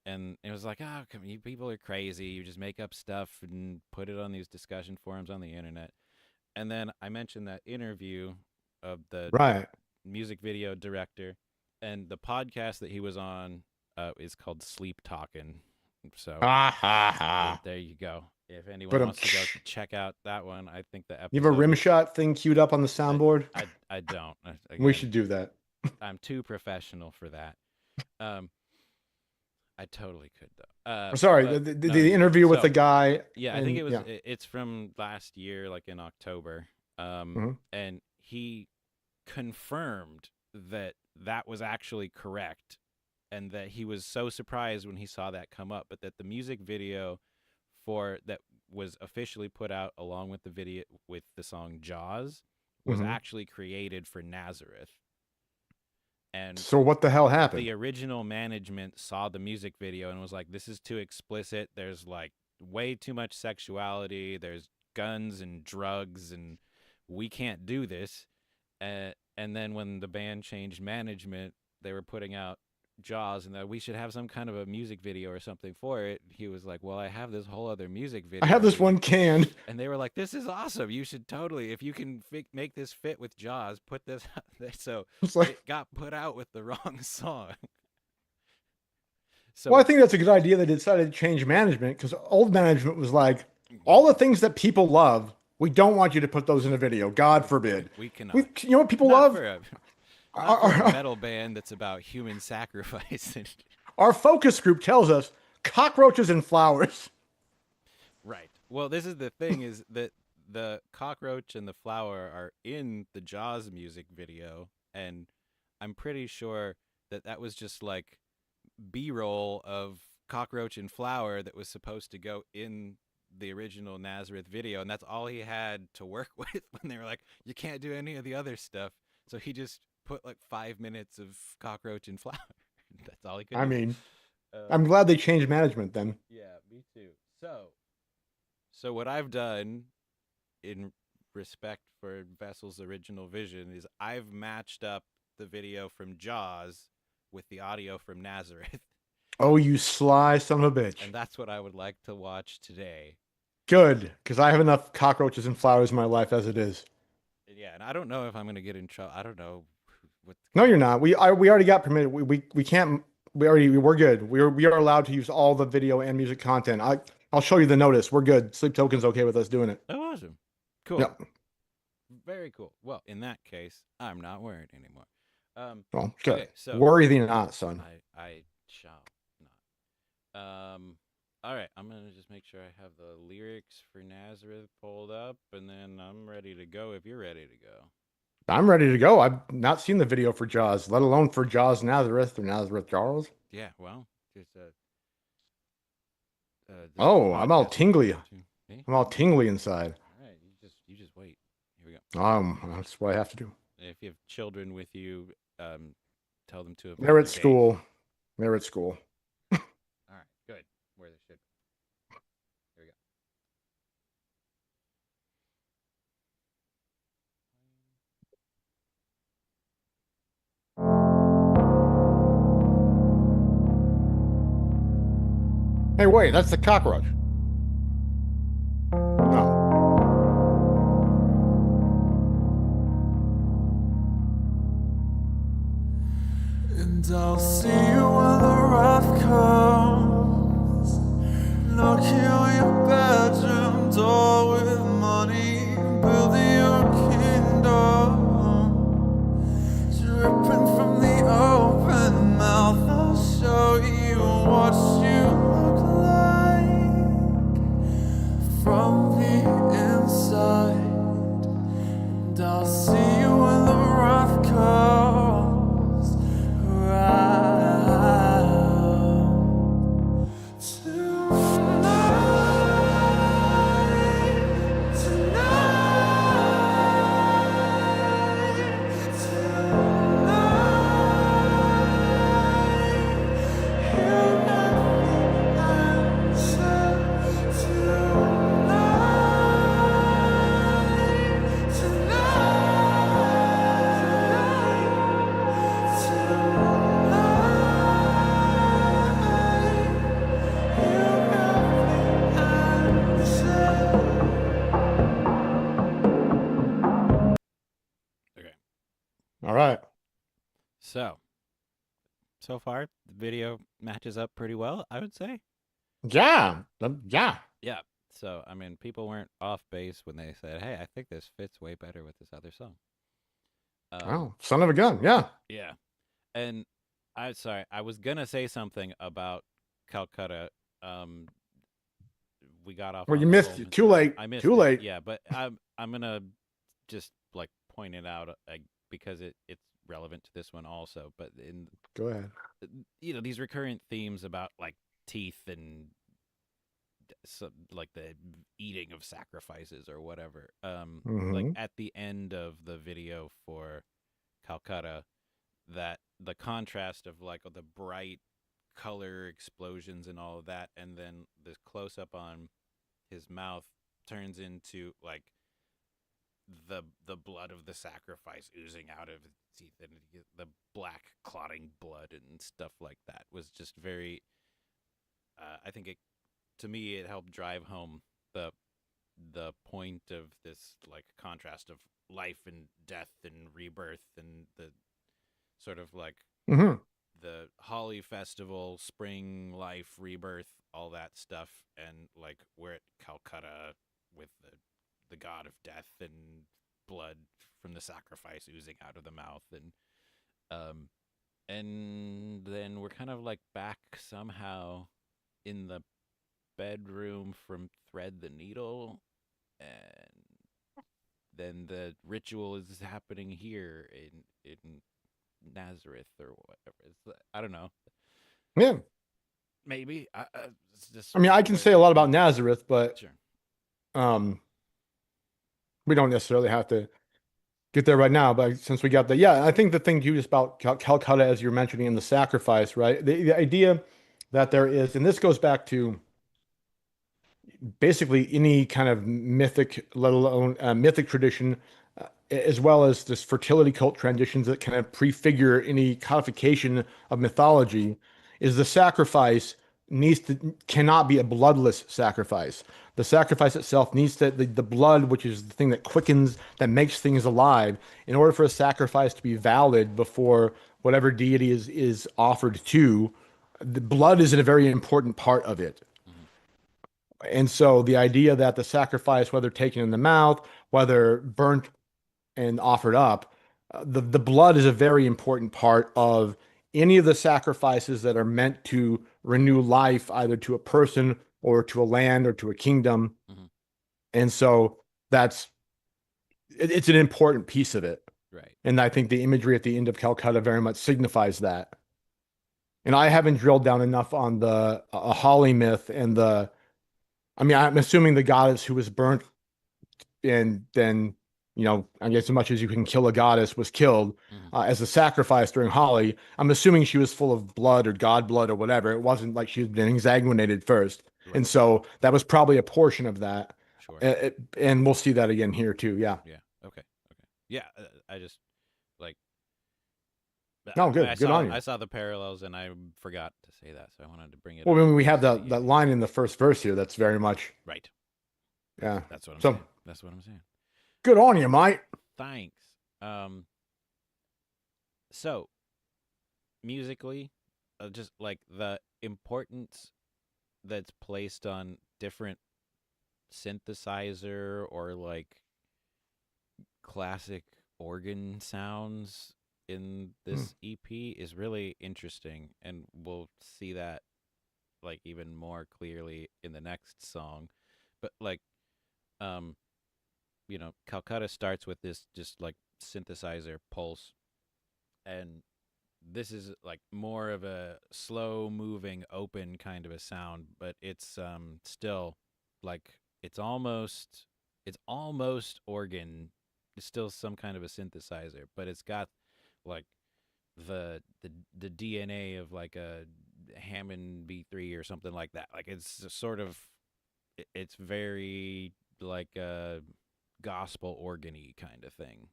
And it was like, oh, come, you people are crazy. You just make up stuff and put it on these discussion forums on the internet. And then I mentioned that interview of the Right. music video director, and the podcast that he was on is called Sleep Talkin'. So Ha ha ha. there you go. If anyone But, wants to go check out that one, I think the episode. You have a rim is- shot thing queued up on the soundboard? I don't. We Again, should do that. I'm too professional for that. I totally could though. I'm sorry, but the no, interview with so, the guy. Yeah, I and- think it was. yeah. It's from last year, like in October. Mhm. And he confirmed that that was actually correct, and that he was so surprised when he saw that come up, but that the music video for that was officially put out along with the video with the song Jaws was Mhm. actually created for Nazareth. And So what the hell happened? the original management saw the music video and was like, this is too explicit. There's like way too much sexuality. There's guns and drugs, and we can't do this. And then when the band changed management, they were putting out Jaws, and that we should have some kind of a music video or something for it. He was like, well, I have this whole other music video. I have this one canned. And they were like, this is awesome. You should totally, if you can make this fit with Jaws, put this out there. So It's like, it got put out with the wrong song. So well, I think that's a good idea. They decided to change management because old management was like, all the things that people love, we don't want you to put those in a video. God forbid. we cannot. You know what people Not love? for a, Our, not for a our, metal band that's about human sacrifice. our focus group tells us cockroaches and flowers. Right. Well, this is the thing, is that the cockroach and the flower are in the Jaws music video, and I'm pretty sure that that was just like B-roll of cockroach and flower that was supposed to go in the original Nazareth video, and that's all he had to work with when they were like, you can't do any of the other stuff. So he just put like 5 minutes of cockroach and flower. That's all he could I do. mean, I'm glad they changed management then. Yeah, me too. So what I've done in respect for Vessel's original vision is I've matched up the video from Jaws with the audio from Nazareth, Oh, you sly son of a bitch. and that's what I would like to watch today. Good, because I have enough cockroaches and flowers in my life as it is. Yeah, and I don't know if I'm gonna get in trouble. I don't know what. No, you're not. We already got permitted. We can't. We're good. We are allowed to use all the video and music content. I'll show you the notice. We're good. Sleep Token's okay with us doing it. Oh, awesome. Cool. Yep. Very cool. Well, in that case, I'm not worried anymore. Well, good. Okay, so Worry thee not, son. I shall not. All right, I'm gonna just make sure I have the lyrics for Nazareth pulled up, and then I'm ready to go if you're ready to go. I'm ready to go. I've not seen the video for Jaws, let alone for Jaws Nazareth or Nazareth Jaws. Yeah, well, just Oh, I'm all podcast- tingly. See? I'm all tingly inside. All right, you just wait. Here we go. That's what I have to do. If you have children with you, tell them to. avoid They're the at gate. school. They're at school. All right, good. Where they should be. Here we go. Hey, wait, that's the cockroach. No. And I'll see you when the wrath comes. Knock you your bed. So far, the video matches up pretty well, I would say. Yeah. Yeah. Yeah. So, I mean, people weren't off base when they said, "Hey, I think this fits way better with this other song." Oh, son of a gun. Yeah. Yeah. And I'm sorry, I was gonna say something about Calcutta. Um, we got off Well, you on the missed whole it. Too mythology. late. I missed Too it. late. Yeah, but I'm gonna just like point it out because it's relevant to this one also. But in Go ahead. these recurrent themes about like teeth and like the eating of sacrifices or whatever. Like Hmm. at the end of the video for Calcutta, that the contrast of like the bright color explosions and all of that, and then this close up on his mouth turns into like the blood of the sacrifice oozing out of his teeth, and the black clotting blood and stuff like that was just very. I think it to me it helped drive home the point of this like contrast of life and death and rebirth and the sort of like Hmm. the Holly Festival, spring life, rebirth, all that stuff, and like we're at Calcutta with the god of death and blood from the sacrifice oozing out of the mouth, um and then we're kind of like back somehow in the bedroom from Thread the Needle, and then the ritual is happening here in Nazareth or whatever. I don't know. Yeah. Maybe it's just I mean, I can what say it a is. lot about Nazareth, but Sure. um, we don't necessarily have to get there right now. But since we got the, yeah, I think the thing too is about Calcutta, as you're mentioning in the sacrifice, right? The idea that there is, and this goes back to basically any kind of mythic, let alone mythic tradition, as well as this fertility cult traditions that kind of prefigure any codification of mythology, is the sacrifice cannot be a bloodless sacrifice. The sacrifice itself needs the blood, which is the thing that quickens, that makes things alive. In order for a sacrifice to be valid before whatever deity is offered to, the blood is a very important part of it. Mm-hmm. And so the idea that the sacrifice, whether taken in the mouth, whether burnt and offered up, the blood is a very important part of any of the sacrifices that are meant to renew life, either to a person or to a land or to a kingdom. Mm-hmm. And so it's an important piece of it. Right. And I think the imagery at the end of Calcutta very much signifies that. And I haven't drilled down enough on the Holly myth and I mean, I'm assuming the goddess who was burnt and then, I guess as much as you can kill a goddess was killed Mm-hmm. as a sacrifice during Holly. I'm assuming she was full of blood or god blood or whatever. It wasn't like she had been exsanguinated first. Right. And so that was probably a portion of that. Sure. And we'll see that again here too. Yeah. Yeah. Okay. Okay. Yeah. I just like. No, good. Good on you. I saw the parallels and I forgot to say that, so I wanted to bring it Well, up. when we have Yeah. that line in the first verse here, that's very much, Right. yeah. That's what I'm So saying. That's what I'm saying. good on you, mate. Thanks. So musically, just like the importance that's placed on different synthesizer or like classic organ sounds in this EP is really interesting, and we'll see that like even more clearly in the next song. But like Calcutta starts with this just like synthesizer pulse, and this is like more of a slow moving open kind of a sound, but it's still like it's almost organ. It's still some kind of a synthesizer, but it's got like the DNA of like a Hammond B3 or something like that. Like it's sort of it's very like a gospel organy kind of thing.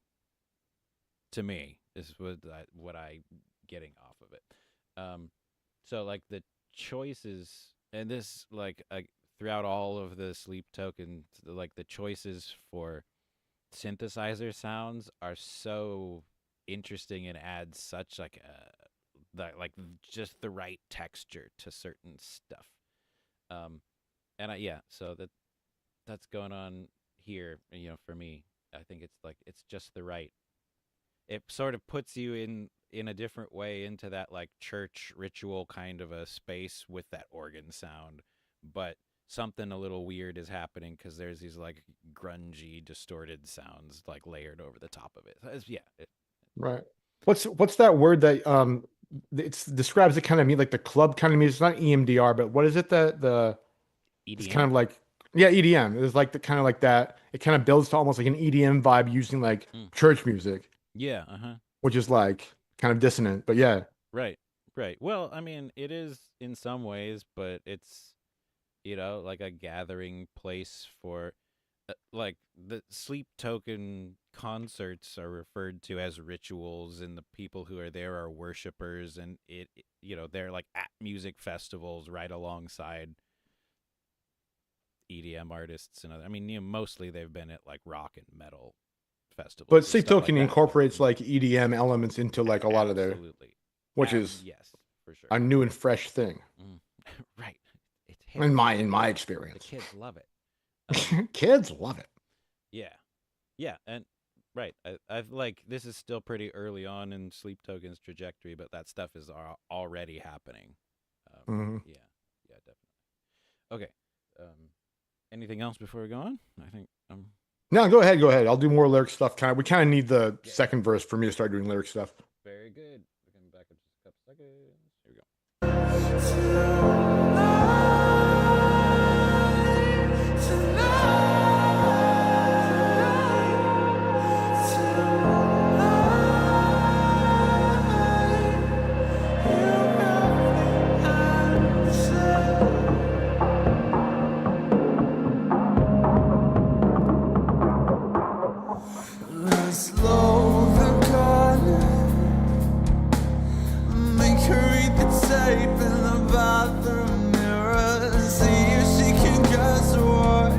To me, is what I getting off of it. So like the choices, and this like throughout all of the Sleep Tokens, like the choices for synthesizer sounds are so interesting and adds such like like just the right texture to certain stuff. And yeah, so that's going on here. For me, I think it's like it's just the right. It sort of puts you in a different way into that like church ritual kind of a space with that organ sound, but something a little weird is happening because there's these like grungy, distorted sounds like layered over the top of it. So Right. What's that word that it describes it kind of me like the club kind of music. It's not EMDR, but what is it that the it's kind EDM. of like yeah, EDM. It's like the kind of like that. It kind of builds to almost like an EDM vibe using like Mm. church music, Yeah. Uh huh. which is like kind of dissonant. But yeah. Right. Right. Well, I mean, it is in some ways, but it's like a gathering place for like the sleep token concerts are referred to as rituals, and the people who are there are worshipers, and they're like at music festivals right alongside EDM artists and other. I mean, mostly they've been at like rock and metal festivals But and Sleep stuff like Token that. incorporates like EDM elements into like a lot of their, Absolutely. which is Yes, for sure. a new and fresh thing Right. It's hip. in my The experience. kids love it. Kids love it. Yeah. Yeah, and right. I've like this is still pretty early on in Sleep Token's trajectory, but that stuff is already happening. Mhm. Yeah. Yeah, definitely. Okay. Anything else before we go on? I think No, go ahead, go ahead. I'll do more lyric stuff. We kind of need the second verse for me to start doing lyric stuff. very good. We're coming back in just a couple seconds. Here we go. Slow the gun, make her read the tape in the bathroom mirror. See if she can guess what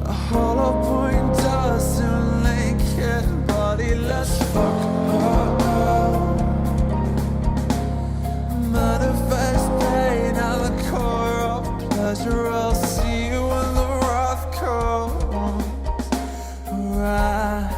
a hollow point does to a naked body. Let's fuck her up. Manifest pain at the core of pleasure. I'll see you when the wrath comes around.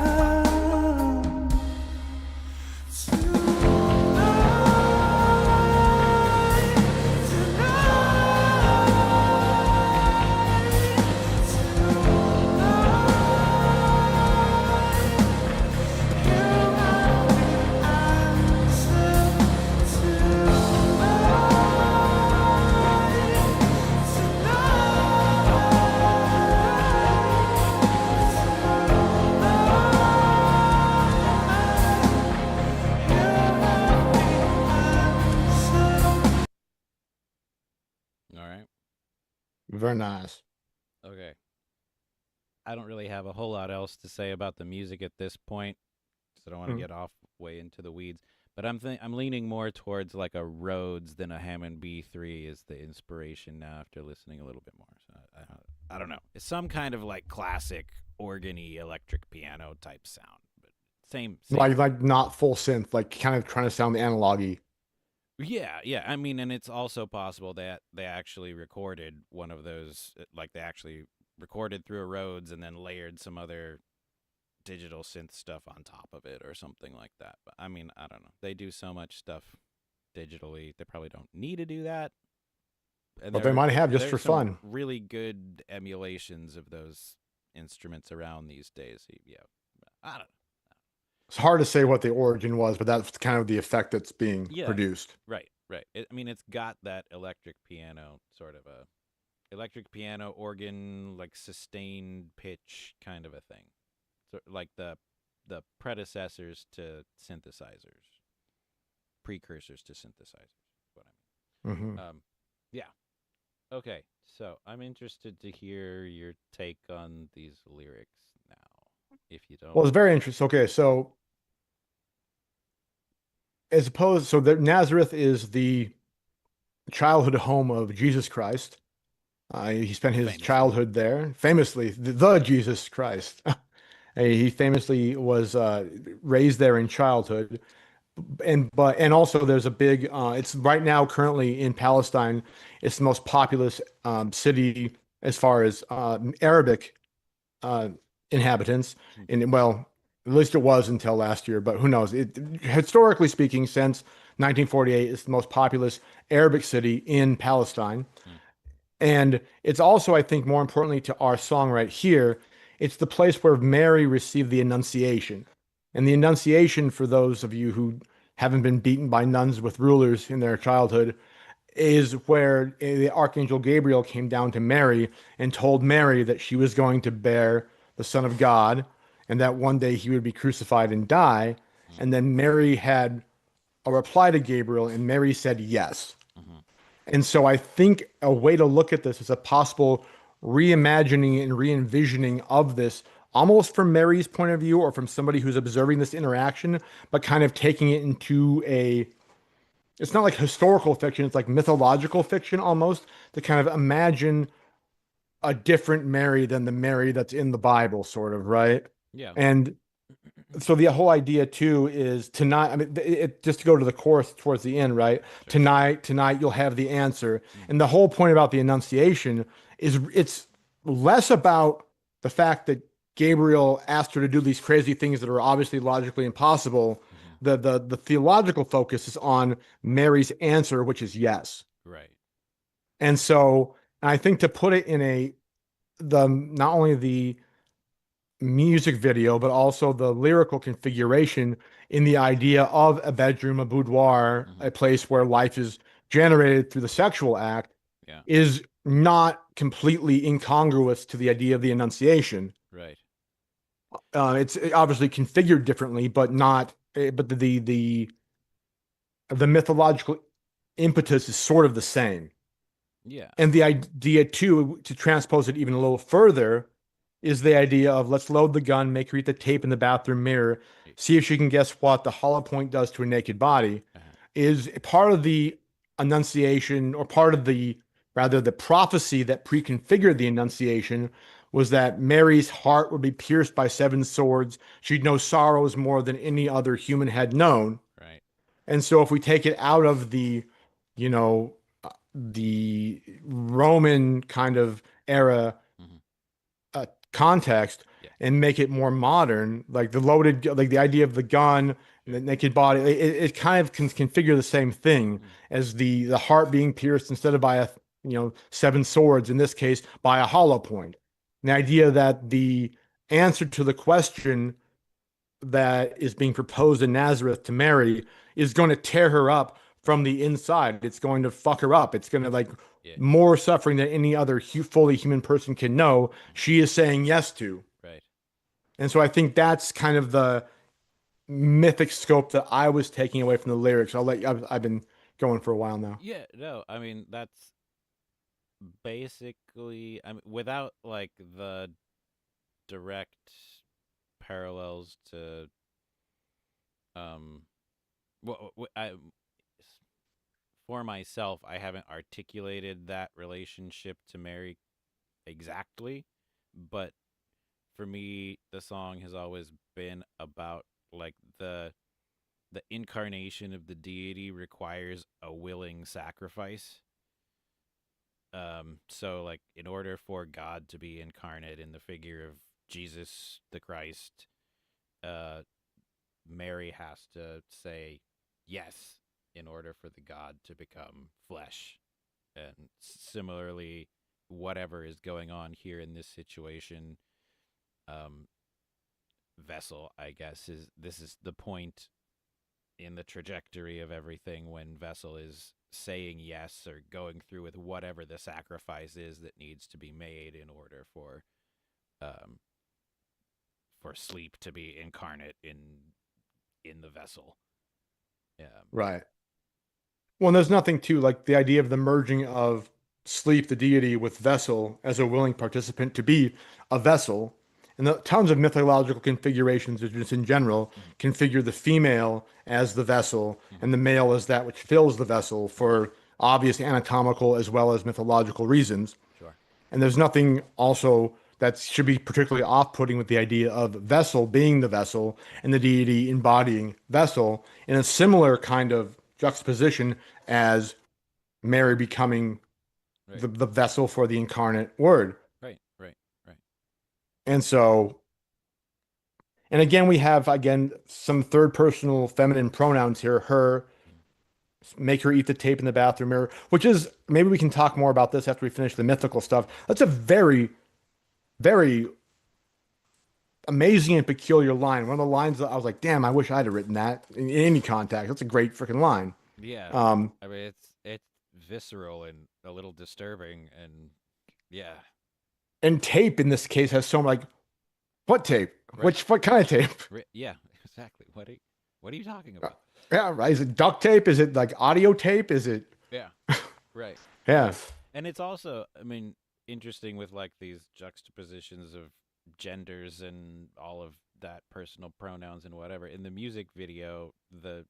All right. Very nice. Okay. I don't really have a whole lot else to say about the music at this point, because I don't want to get off way into the weeds. But I'm leaning more towards like a Rhodes than a Hammond B3 is the inspiration now after listening a little bit more. So I don't know. It's some kind of like classic organy electric piano type sound, but same. Like not full synth, like kind of trying to sound analog-y. Yeah, yeah. I mean, and it's also possible that they actually recorded one of those, like they actually recorded through a Rhodes and then layered some other digital synth stuff on top of it or something like that. But I mean, I don't know. They do so much stuff digitally. They probably don't need to do that. And But they might have just for there's some fun. really good emulations of those instruments around these days. Yeah, I don't know. It's hard to say what the origin was, but that's kind of the effect that's being produced. Right, right. I mean, it's got that electric piano sort of a electric piano organ, like sustained pitch kind of a thing. So like the predecessors to synthesizers, precursors to synthesizers. What I mean. Yeah. Okay. So I'm interested to hear your take on these lyrics now. If you don't. Well, it's very interesting. Okay, so the Nazareth is the childhood home of Jesus Christ. He spent his childhood there, famously, the Jesus Christ. He famously was raised there in childhood, and also there's a big. It's right now currently in Palestine. It's the most populous city as far as Arabic uh, inhabitants. Hmm. And well, at least it was until last year, but who knows? Historically speaking, since 1948, it's the most populous Arabic city in Palestine. Hmm. And it's also, I think, more importantly to our song right here, it's the place where Mary received the Annunciation. And the Annunciation, for those of you who haven't been beaten by nuns with rulers in their childhood, is where the Archangel Gabriel came down to Mary and told Mary that she was going to bear the Son of God and that one day he would be crucified and die. Hmm. And then Mary had a reply to Gabriel, and Mary said yes. Hmm. And so I think a way to look at this is a possible reimagining and re-envisioning of this, almost from Mary's point of view or from somebody who's observing this interaction, but kind of taking it into a, it's not like historical fiction, it's like mythological fiction almost, to kind of imagine a different Mary than the Mary that's in the Bible, sort of, right? Yeah. And so the whole idea too is tonight, I mean, just to go to the chorus towards the end, right? Sure. Tonight you'll have the answer. Hmm. And the whole point about the Annunciation is it's less about the fact that Gabriel asked her to do these crazy things that are obviously logically impossible. Hmm. The theological focus is on Mary's answer, which is yes. Right. And so I think to put it in the not only the music video, but also the lyrical configuration in the idea of a bedroom, a boudoir, Hmm. a place where life is generated through the sexual act, Yeah. is not completely incongruous to the idea of the Annunciation. Right. It's obviously configured differently, but not, but the mythological impetus is sort of the same. Yeah. And the idea too, to transpose it even a little further, is the idea of let's load the gun, make her eat the tape in the bathroom mirror, see if she can guess what the hollow point does to a naked body, Uh-huh. is part of the Annunciation, or part of the, rather, the prophecy that preconfigured the Annunciation was that Mary's heart would be pierced by seven swords. She'd know sorrows more than any other human had known. Right. And so if we take it out of the, you know, the Roman kind of era Hmm. context Yeah. and make it more modern, like the loaded, like the idea of the gun and the naked body, it kind of can configure the same thing Mm. as the heart being pierced instead of by a, seven swords, in this case, by a hollow point. The idea that the answer to the question that is being proposed in Nazareth to Mary is going to tear her up from the inside. It's going to fuck her up. It's going to like Yeah. more suffering than any other fully human person can know. She is saying yes to. Right. And so I think that's kind of the mythic scope that I was taking away from the lyrics. I'll let you, I've been going for a while now. Yeah. No, I mean that's basically. I mean, without like the direct parallels to um, for myself, I haven't articulated that relationship to Mary exactly, but for me, the song has always been about like the incarnation of the deity requires a willing sacrifice. So like in order for God to be incarnate in the figure of Jesus the Christ, uh, Mary has to say yes in order for the God to become flesh. And similarly, whatever is going on here in this situation, um, vessel, I guess, is this is the point in the trajectory of everything when vessel is saying yes or going through with whatever the sacrifice is that needs to be made in order um for sleep to be incarnate in the vessel. Yeah. Right. Well, there's nothing to like the idea of the merging of Sleep, the deity, with Vessel as a willing participant to be a vessel. And the tons of mythological configurations, just in general, Mm-hmm. configure the female as the vessel Mm-hmm. and the male as that which fills the vessel for obvious anatomical as well as mythological reasons. Sure. And there's nothing also that should be particularly off-putting with the idea of vessel being the vessel and the deity embodying vessel in a similar kind of juxtaposition as Mary becoming Right. the vessel for the incarnate word. Right. Right. Right. And so, and again, we have again some third personal feminine pronouns here. Her, make her eat the tape in the bathroom mirror, which is, maybe we can talk more about this after we finish the mythical stuff. That's a very, very amazing and peculiar line. One of the lines that I was like, damn, I wish I'd have written that in any context. That's a great freaking line. Yeah. Um, I mean, it's visceral and a little disturbing, and yeah. and tape in this case has so much, like, what tape? Right. What kind of tape? Yeah. Exactly. What are you talking about? Yeah, right. Is it duct tape? Is it like audio tape? Is it? Yeah. Right. Yeah. And it's also, I mean, interesting with like these juxtapositions of genders and all of that, personal pronouns and whatever. In the music video, the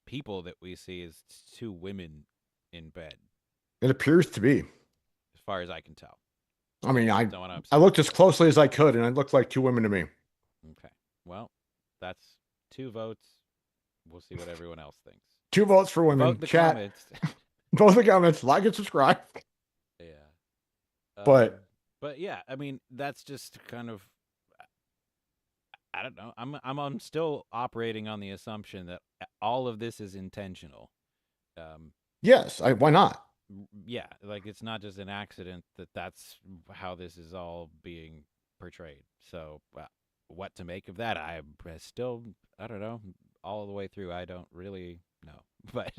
people that we see is two women in bed, It appears to be. as far as I can tell. I mean, That's not what I'm I saying. looked as closely as I could, and it looked like two women to me. Okay. Well, that's 2 votes. We'll see what everyone else thinks. 2 votes for women. Vote in the Chat. comments. Both the comments. Like and subscribe. Yeah. But But yeah, I mean, that's just kind of, I don't know. I'm still operating on the assumption that all of this is intentional. yes, why not? Yeah, like it's not just an accident that that's how this is all being portrayed. So, what to make of that? I still, I don't know. All the way through, I don't really know. But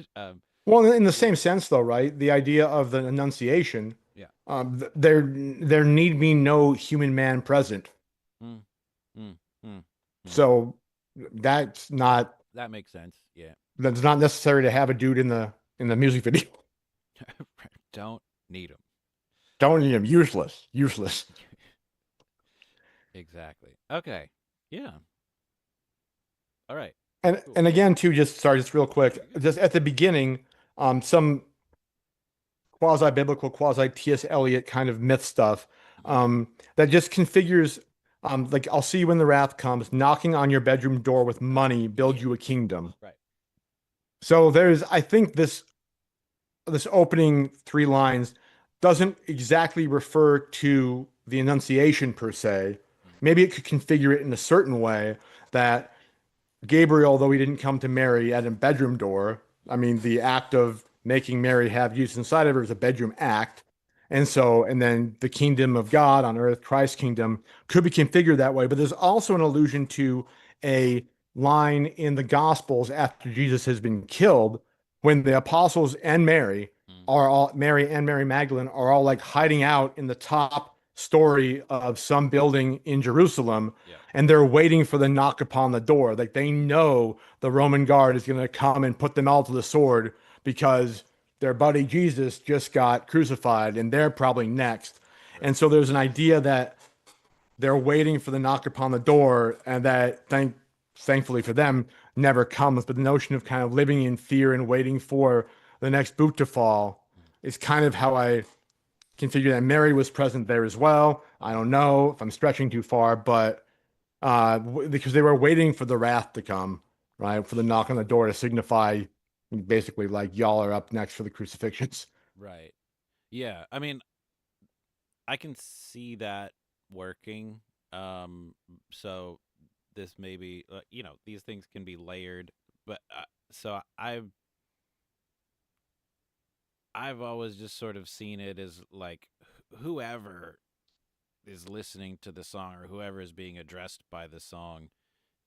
Well, in the same sense, though, right? The idea of the Annunciation. yeah. There need be no human man present. Mm, mm, mm, mm. So that's not That makes sense. Yeah. that's not necessary to have a dude in the music video. Don't need them. Don't need him. Useless. Useless. Exactly. Okay. Yeah. All right. And Cool. and again, too, just real quick, just at the beginning, some quasi-biblical, quasi-T.S. Eliot kind of myth stuff, that just configures, like, I'll see you when the wrath comes, knocking on your bedroom door with money, build you a kingdom. Right. So there's, I think this opening 3 lines doesn't exactly refer to the Annunciation per se. Maybe it could configure it in a certain way that Gabriel, though he didn't come to Mary at a bedroom door, I mean, the act of making Mary have use inside of her is a bedroom act. And so, and then the kingdom of God on earth, Christ's kingdom, could be configured that way. But there's also an allusion to a line in the Gospels after Jesus has been killed, when the apostles and Mary Mary and Mary Magdalene are all like hiding out in the top story of some building in Jerusalem. Yeah. And they're waiting for the knock upon the door. Like, they know the Roman guard is going to come and put them all to the sword because their buddy Jesus just got crucified and they're probably next. Right. And so there's an idea that they're waiting for the knock upon the door, and that thankfully for them never comes. But the notion of kind of living in fear and waiting for the next boot to fall is kind of how I configure that. Mary was present there as well. I don't know if I'm stretching too far, but because they were waiting for the wrath to come, right? For the knock on the door to signify basically like, y'all are up next for the crucifixions. Right. Yeah. I mean, I can see that working. So this may be, these things can be layered, but so I've always just sort of seen it as like, whoever is listening to the song or whoever is being addressed by the song,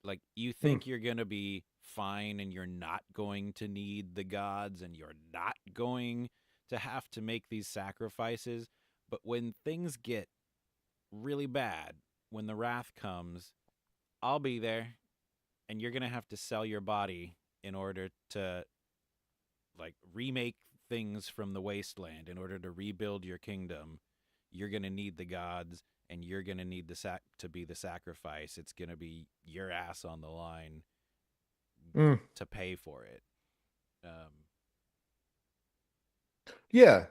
like, you think you're going to be fine and you're not going to need the gods and you're not going to have to make these sacrifices. But when things get really bad, when the wrath comes, I'll be there, and you're going to have to sell your body in order to, like, remake things from the wasteland. In order to rebuild your kingdom, you're going to need the gods, and you're going to need to be the sacrifice. It's going to be your ass on the line to pay for it. Yeah.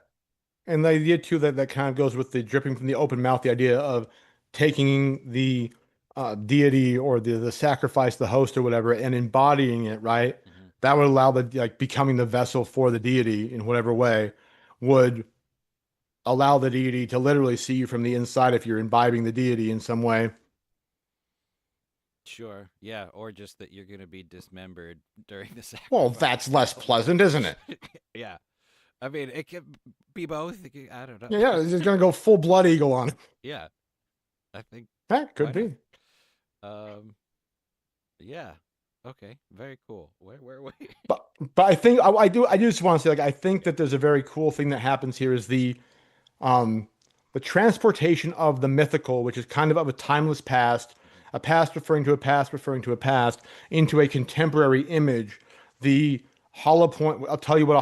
And the idea too that kind of goes with the dripping from the open mouth, the idea of taking the deity or the sacrifice, the host or whatever, and embodying it, right? Mm-hmm. That would allow the like becoming the vessel for the deity in whatever way would allow the deity to literally see you from the inside if you're imbibing the deity in some way. Sure. Yeah. Or just that you're going to be dismembered during the Well, sacrifice. that's less pleasant, isn't it? Yeah. I mean, it could be both. I don't know. Yeah, it's gonna go full blood eagle on it. Yeah. I think That why could be. not? Yeah. Okay. Very cool. Where we? But I think I do just want to say like I think that there's a very cool thing that happens here is um the transportation of the mythical, which is kind of a timeless past, a past referring to a past referring to a past, into a contemporary image. The hollow point, I'll show you what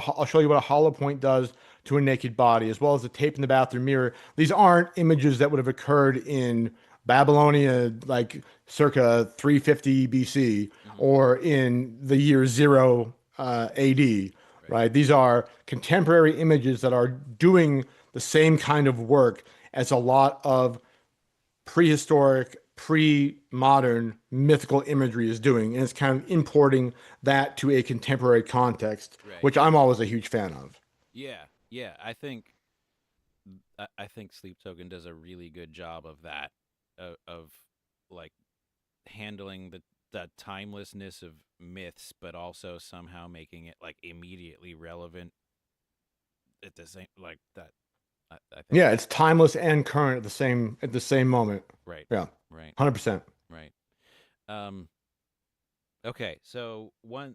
a hollow point does to a naked body, as well as the tape in the bathroom mirror. These aren't images that would have occurred in Babylonia, like circa 350 BC, Mm-hmm. or in the year zero AD, Right. right? These are contemporary images that are doing the same kind of work as a lot of prehistoric, pre-modern mythical imagery is doing, and it's kind of importing that to a contemporary context, Right. which I'm always a huge fan of. Yeah. Yeah. I think Sleep Token does a really good job of that, of like handling the timelessness of myths, but also somehow making it like immediately relevant at the same like that. I think Yeah, it's timeless and current at the same moment. right, Yeah, right, 100%. right. Um, okay, so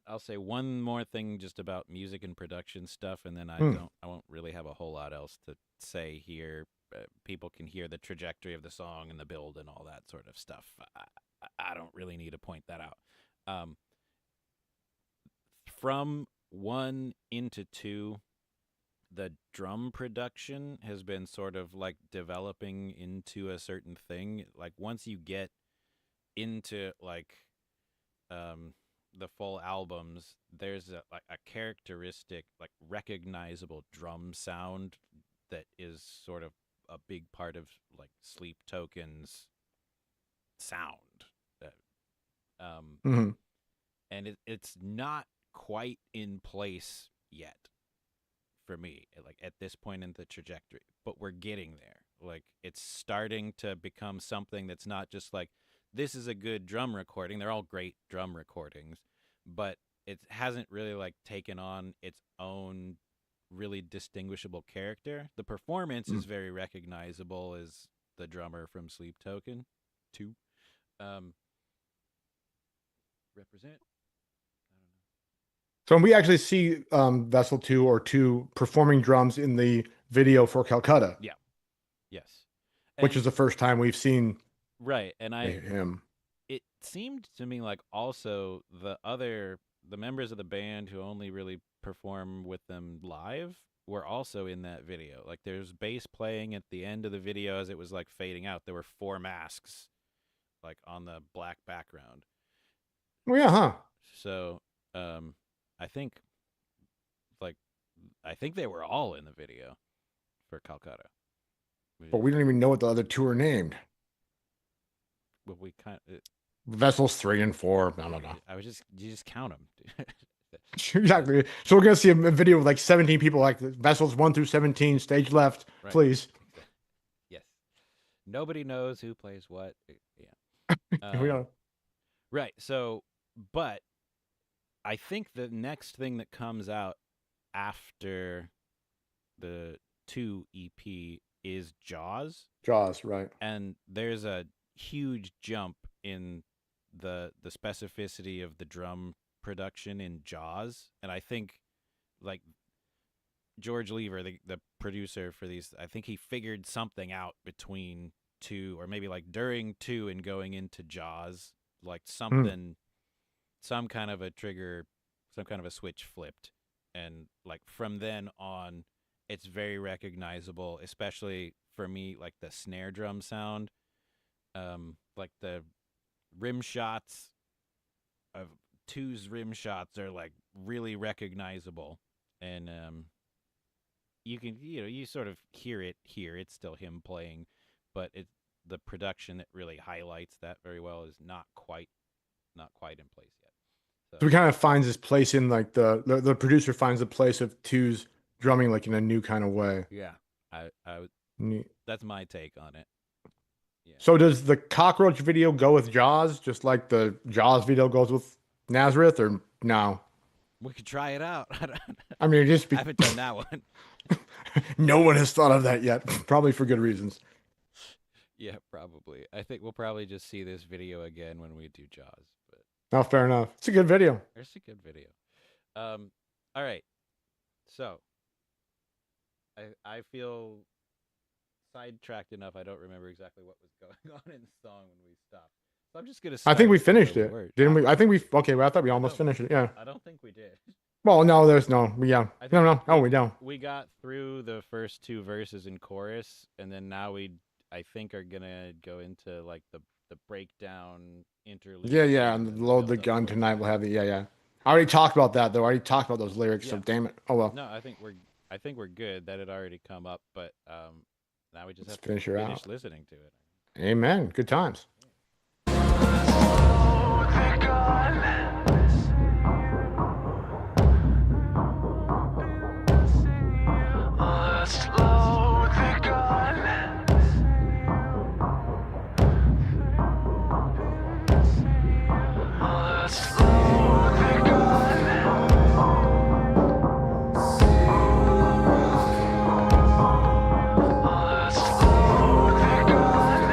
I'll say one more thing just about music and production stuff, and then Hmm. I won't really have a whole lot else to say here. People can hear the trajectory of the song and the build and all that sort of stuff. I don't really need to point that out. Um, from one into two, the drum production has been sort of like developing into a certain thing. Like once you get into like um the full albums, there's a characteristic, like recognizable drum sound that is sort of a big part of like Sleep Token's sound. Um, Hmm. and it's not quite in place yet for me, like at this point in the trajectory, but we're getting there. Like it's starting to become something that's not just like this is a good drum recording. They're all great drum recordings, but it hasn't really like taken on its own really distinguishable character. The performance is very recognizable as the drummer from Sleep Token 2. Um, represent. So we actually see Vessel 2 or 2 performing drums in the video for Calcutta, Yeah. Yes. which And is the first time we've seen right, and him. it seemed to me like also the members of the band who only really perform with them live were also in that video. Like there's bass playing at the end of the video as it was like fading out. There were four masks like on the black background. Oh yeah, huh? So um I think like I think they were all in the video for Calcutta. But we don't even know what the other 2 are named. But we kind of Vessels 3 and 4. No, no, no. I was just you just count them. Exactly. So we're gonna see a video with like 17 people, like Vessels 1 through 17, stage left, Right. please. Yes. Nobody knows who plays what. Yeah. We don't. Right. So, but I think the next thing that comes out after the 2 EP is Jaws, Jaws, right? and there's a huge jump in the specificity of the drum production in Jaws, and I think like George Lever, the producer for these, I think he figured something out between 2 or maybe like during 2 and going into Jaws, like something, some kind of a trigger, some kind of a switch flipped. And like from then on, it's very recognizable, especially for me, like the snare drum sound, like the rim shots of two's rim shots are like really recognizable. And, you can you sort of hear it here. It's still him playing, but the production that really highlights that very well is not quite in place yet. So he kind of finds his place in like the producer finds the place of Two's drumming like in a new kind of way. Yeah, I Neat. that's my take on it. Yeah. So does the cockroach video go with Jaws, just like the Jaws video goes with Nazareth, or no? We could try it out. I mean, just I haven't done that one. no one has thought of that yet, probably for good reasons. Yeah, probably. I think we'll probably just see this video again when we do Jaws. But No, fair enough. It's a good video. it's a good video. All right. So I feel sidetracked enough. I don't remember exactly what was going on in the song when we stopped. So I'm just gonna. I think we start finished where it, we were. didn't we? I think we. Okay, well, I thought we almost No. finished it. Yeah. I don't think we did. Well, no, there's no. Yeah. I No, think no. Oh, we don't. We got through the first two verses and chorus, and then now I think are gonna go into like the breakdown interlude. Yeah. and And then load the build up gun towards tonight. the We'll have end. the. Yeah. I already talked about that though. I already talked about those lyrics. So Yeah. damn it. Oh well. No, I think we're good. That had already come up, but now we just Let's have to finish her finish out. listening to it. Amen. Good times. Let's load the gun. Let's load the gun. Let's load the gun.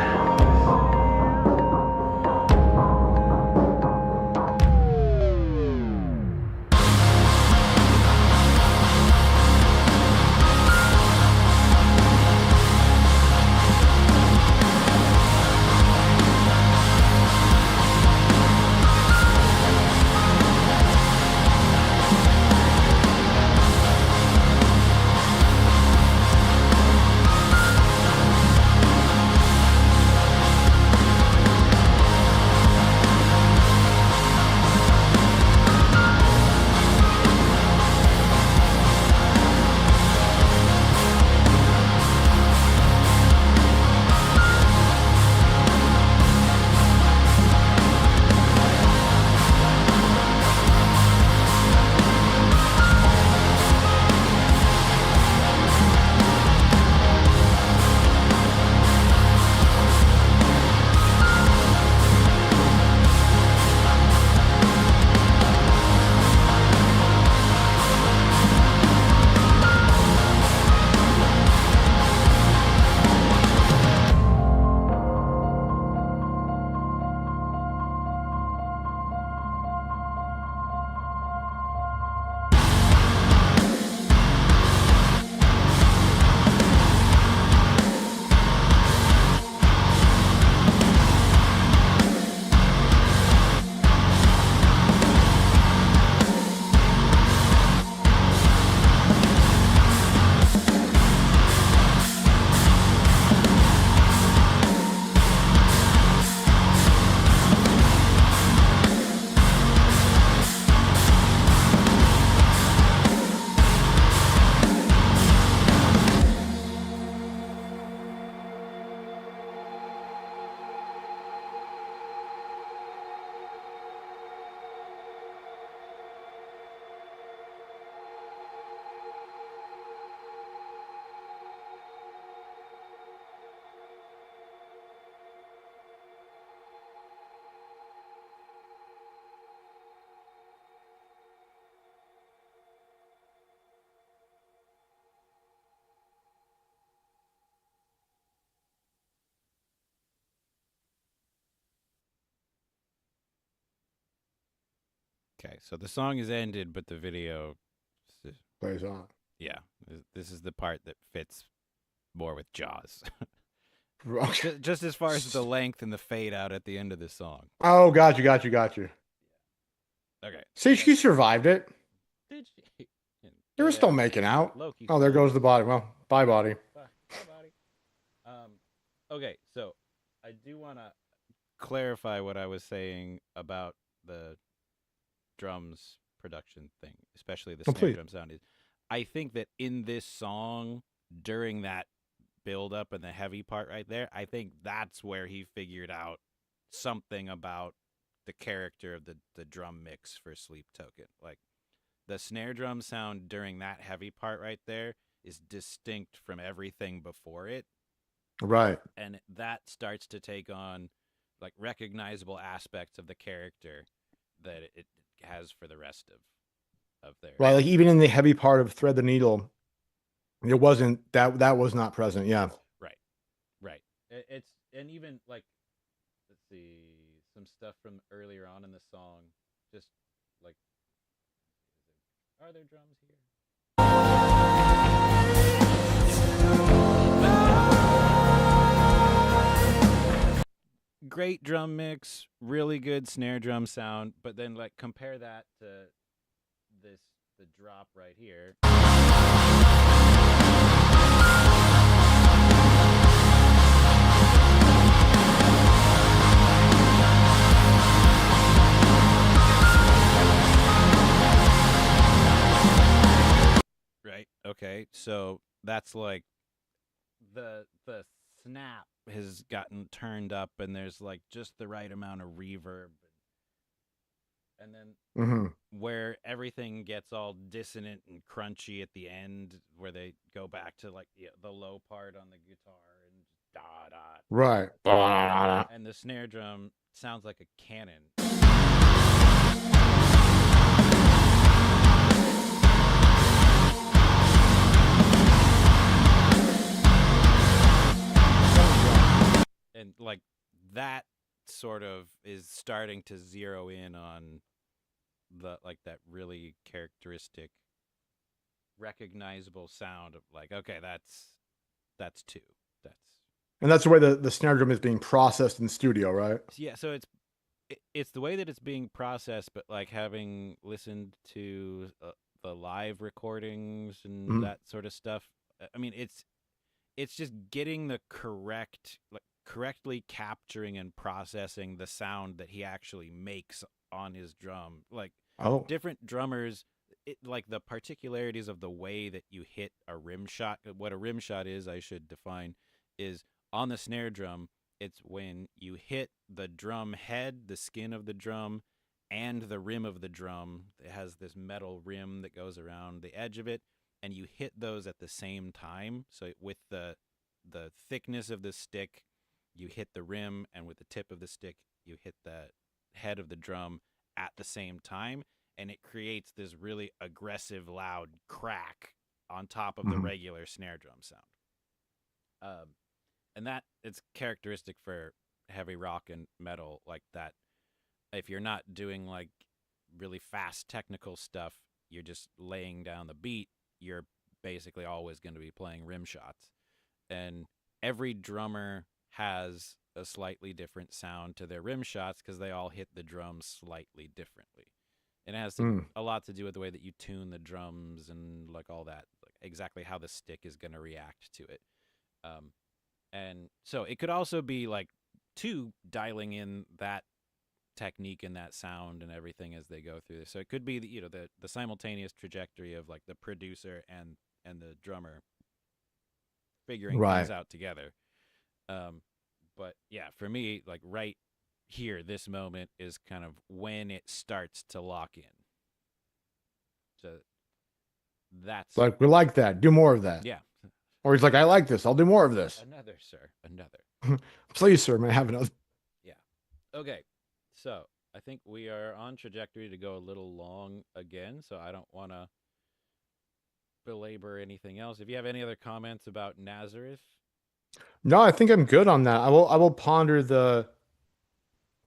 Okay, so the song is ended, but the video, Plays on. yeah, this is the part that fits more with Jaws. Okay. Just as far as the length and the fade out at the end of the song. Oh, got you. Okay. See, she survived it. Did she? They were still making out. Loki. Oh, there goes the body. Well, bye, body. Bye, body. Okay, so I do want to clarify what I was saying about the drums production thing, especially the Oh, snare please. drum sound. I think that in this song, during that build up and the heavy part right there, I think that's where he figured out something about the character of the drum mix for Sleep Token. Like the snare drum sound during that heavy part right there is distinct from everything before it, Right. and that starts to take on like recognizable aspects of the character that it has for the rest of their Right. Like even in the heavy part of Thread the Needle, it wasn't that was not present. Yeah. right, right. It's and even like let's see some stuff from earlier on in the song, just like are there drums here? Great drum mix, really good snare drum sound, but then like compare that to the drop right here. Right. Okay. So that's like the snap has gotten turned up and there's like just the right amount of reverb, and then Mm-hmm. where everything gets all dissonant and crunchy at the end, where they go back to like the low part on the guitar and just da da, Right. and the snare drum sounds like a cannon. And like that sort of is starting to zero in on the like that really characteristic recognizable sound of like, okay, that's two. That's And that's the way the snare drum is being processed in studio, right? yeah, so it's the way that it's being processed, but like having listened to the live recordings and Mhm. that sort of stuff, I mean it's just getting the correctly capturing and processing the sound that he actually makes on his drum. Like Oh. different drummers, like the particularities of the way that you hit a rim shot. What a rim shot is, I should define, is on the snare drum, it's when you hit the drum head, the skin of the drum, and the rim of the drum. It has this metal rim that goes around the edge of it, and you hit those at the same time. So with the thickness of the stick, you hit the rim, and with the tip of the stick, you hit the head of the drum at the same time, and it creates this really aggressive, loud crack on top of the Mhm. regular snare drum sound. And that it's characteristic for heavy rock and metal like that. If you're not doing like really fast technical stuff, you're just laying down the beat, you're basically always going to be playing rim shots. And every drummer has a slightly different sound to their rim shots because they all hit the drums slightly differently. And it has a lot to do with the way that you tune the drums and like all that, like exactly how the stick is going to react to it. And so it could also be like two dialing in that technique and that sound and everything as they go through this. So it could be the simultaneous trajectory of like the producer and the drummer figuring things Right. out together. But yeah, for me, like right here, this moment is kind of when it starts to lock in. So that's Like, we like that. Do more of that. yeah. Or he's like, I like this. I'll do more of this. Another, sir. Another. Please, sir, may I have another? Yeah. Okay. So I think we are on trajectory to go a little long again. So I don't want to belabor anything else. If you have any other comments about Nazareth, No, I think I'm good on that. I will ponder the.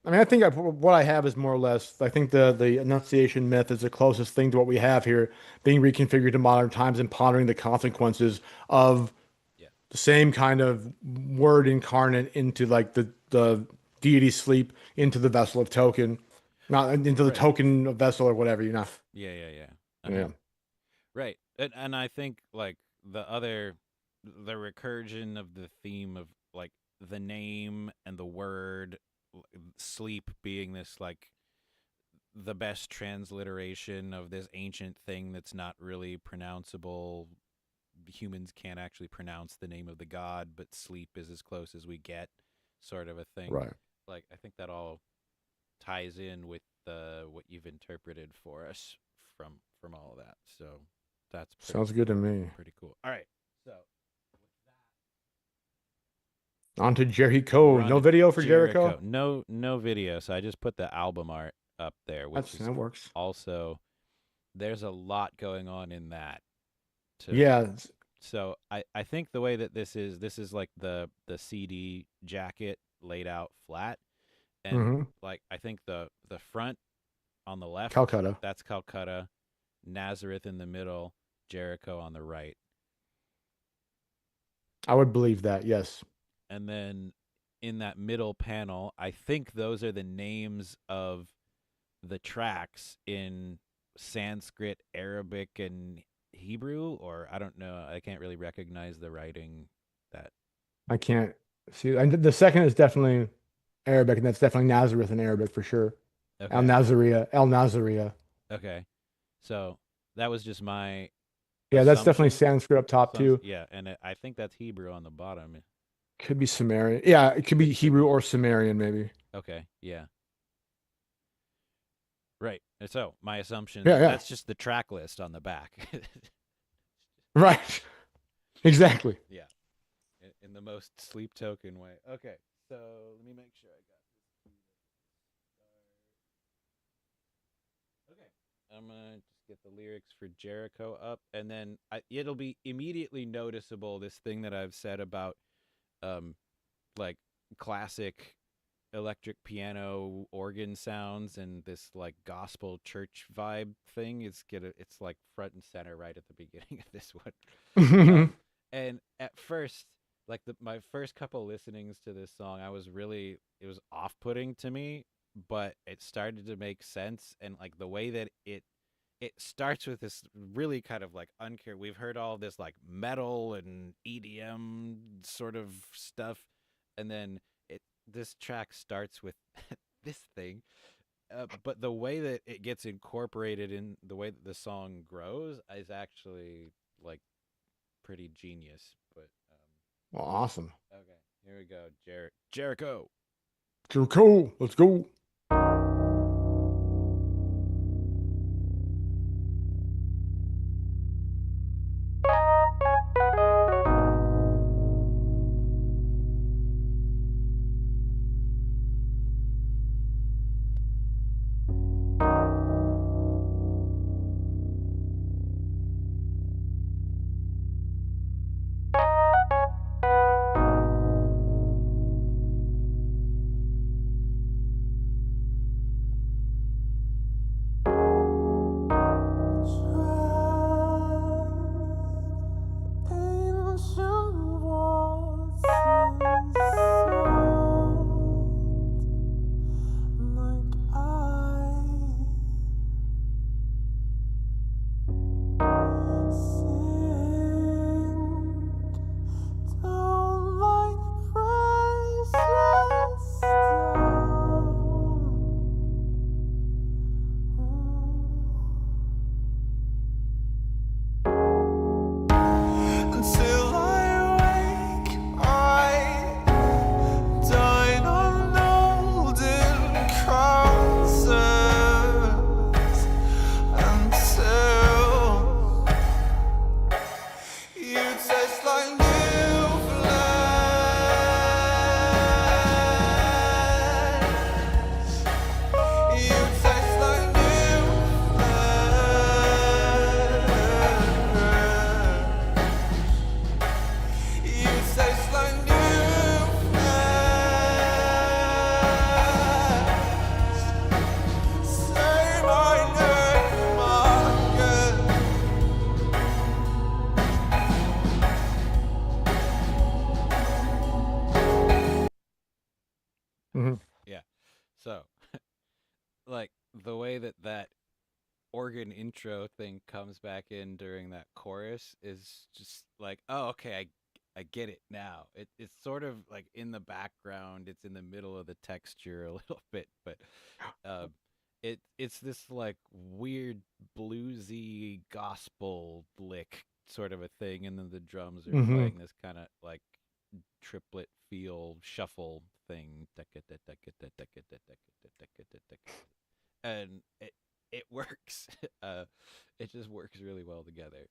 I mean, I think what I have is more or less. I think the Annunciation myth is the closest thing to what we have here, being reconfigured to modern times and pondering the consequences of yeah, the same kind of word incarnate into like the deity sleep into the vessel of token, not into the right. token of vessel or whatever, you know. Yeah. Yeah. Right. And I think like the recursion of the theme of like the name and the word sleep being this like the best transliteration of this ancient thing that's not really pronounceable humans can't actually pronounce the name of the god, but sleep is as close as we get, sort of a thing. Right. Like, I think that all ties in with what you've interpreted for us from all of that. So that's Sounds good to me. pretty cool. All right, so On to Jericho. we're on No to video for Jericho? No video. So I just put the album art up there, which That works. also, there's a lot going on in that. Yeah. So I think the way that this is like the CD jacket laid out flat, and like I think the front on the left, Calcutta. that's Calcutta, Nazareth in the middle, Jericho on the right. I would believe that, yes. And then in that middle panel, I think those are the names of the tracks in Sanskrit, Arabic, and Hebrew, or I don't know. I can't really recognize the writing that. I can't see. And the second is definitely Arabic, and that's definitely Nazareth in Arabic for sure. Okay. El Nazaria. Okay. So that was just my. Yeah, that's definitely assumption. Sanskrit up top too. Yeah, and I think that's Hebrew on the bottom. Could be Sumerian. Yeah, it could be Hebrew or Sumerian maybe. Okay. Yeah. Right. And so my assumption, Yeah. that's just the track list on the back. Right. Exactly. Yeah. In the most sleep token way. Okay. So let me make sure I got this. Okay. I'm going to just get the lyrics for Jericho up, and then it'll be immediately noticeable, this thing that I've said about like classic electric piano organ sounds and this like gospel church vibe thing. It's like front and center right at the beginning of this one. And at first, like my first couple listenings to this song, it was off-putting to me, but it started to make sense. And like the way that it starts with this really kind of like we've heard all this like metal and EDM sort of stuff, and then this track starts with this thing, but the way that it gets incorporated in the way that the song grows is actually like pretty genius. But Well, awesome. okay, here we go. Jericho. Jericho, let's go. Yeah. So, like the way that organ intro thing comes back in during that chorus is just like, oh, okay, I get it now. It's sort of like in the background, it's in the middle of the texture a little bit, but it's this like weird bluesy gospel lick sort of a thing, and then the drums are Hmm. playing this kind of like triplet feel shuffle thing, and it works. It just works really well together.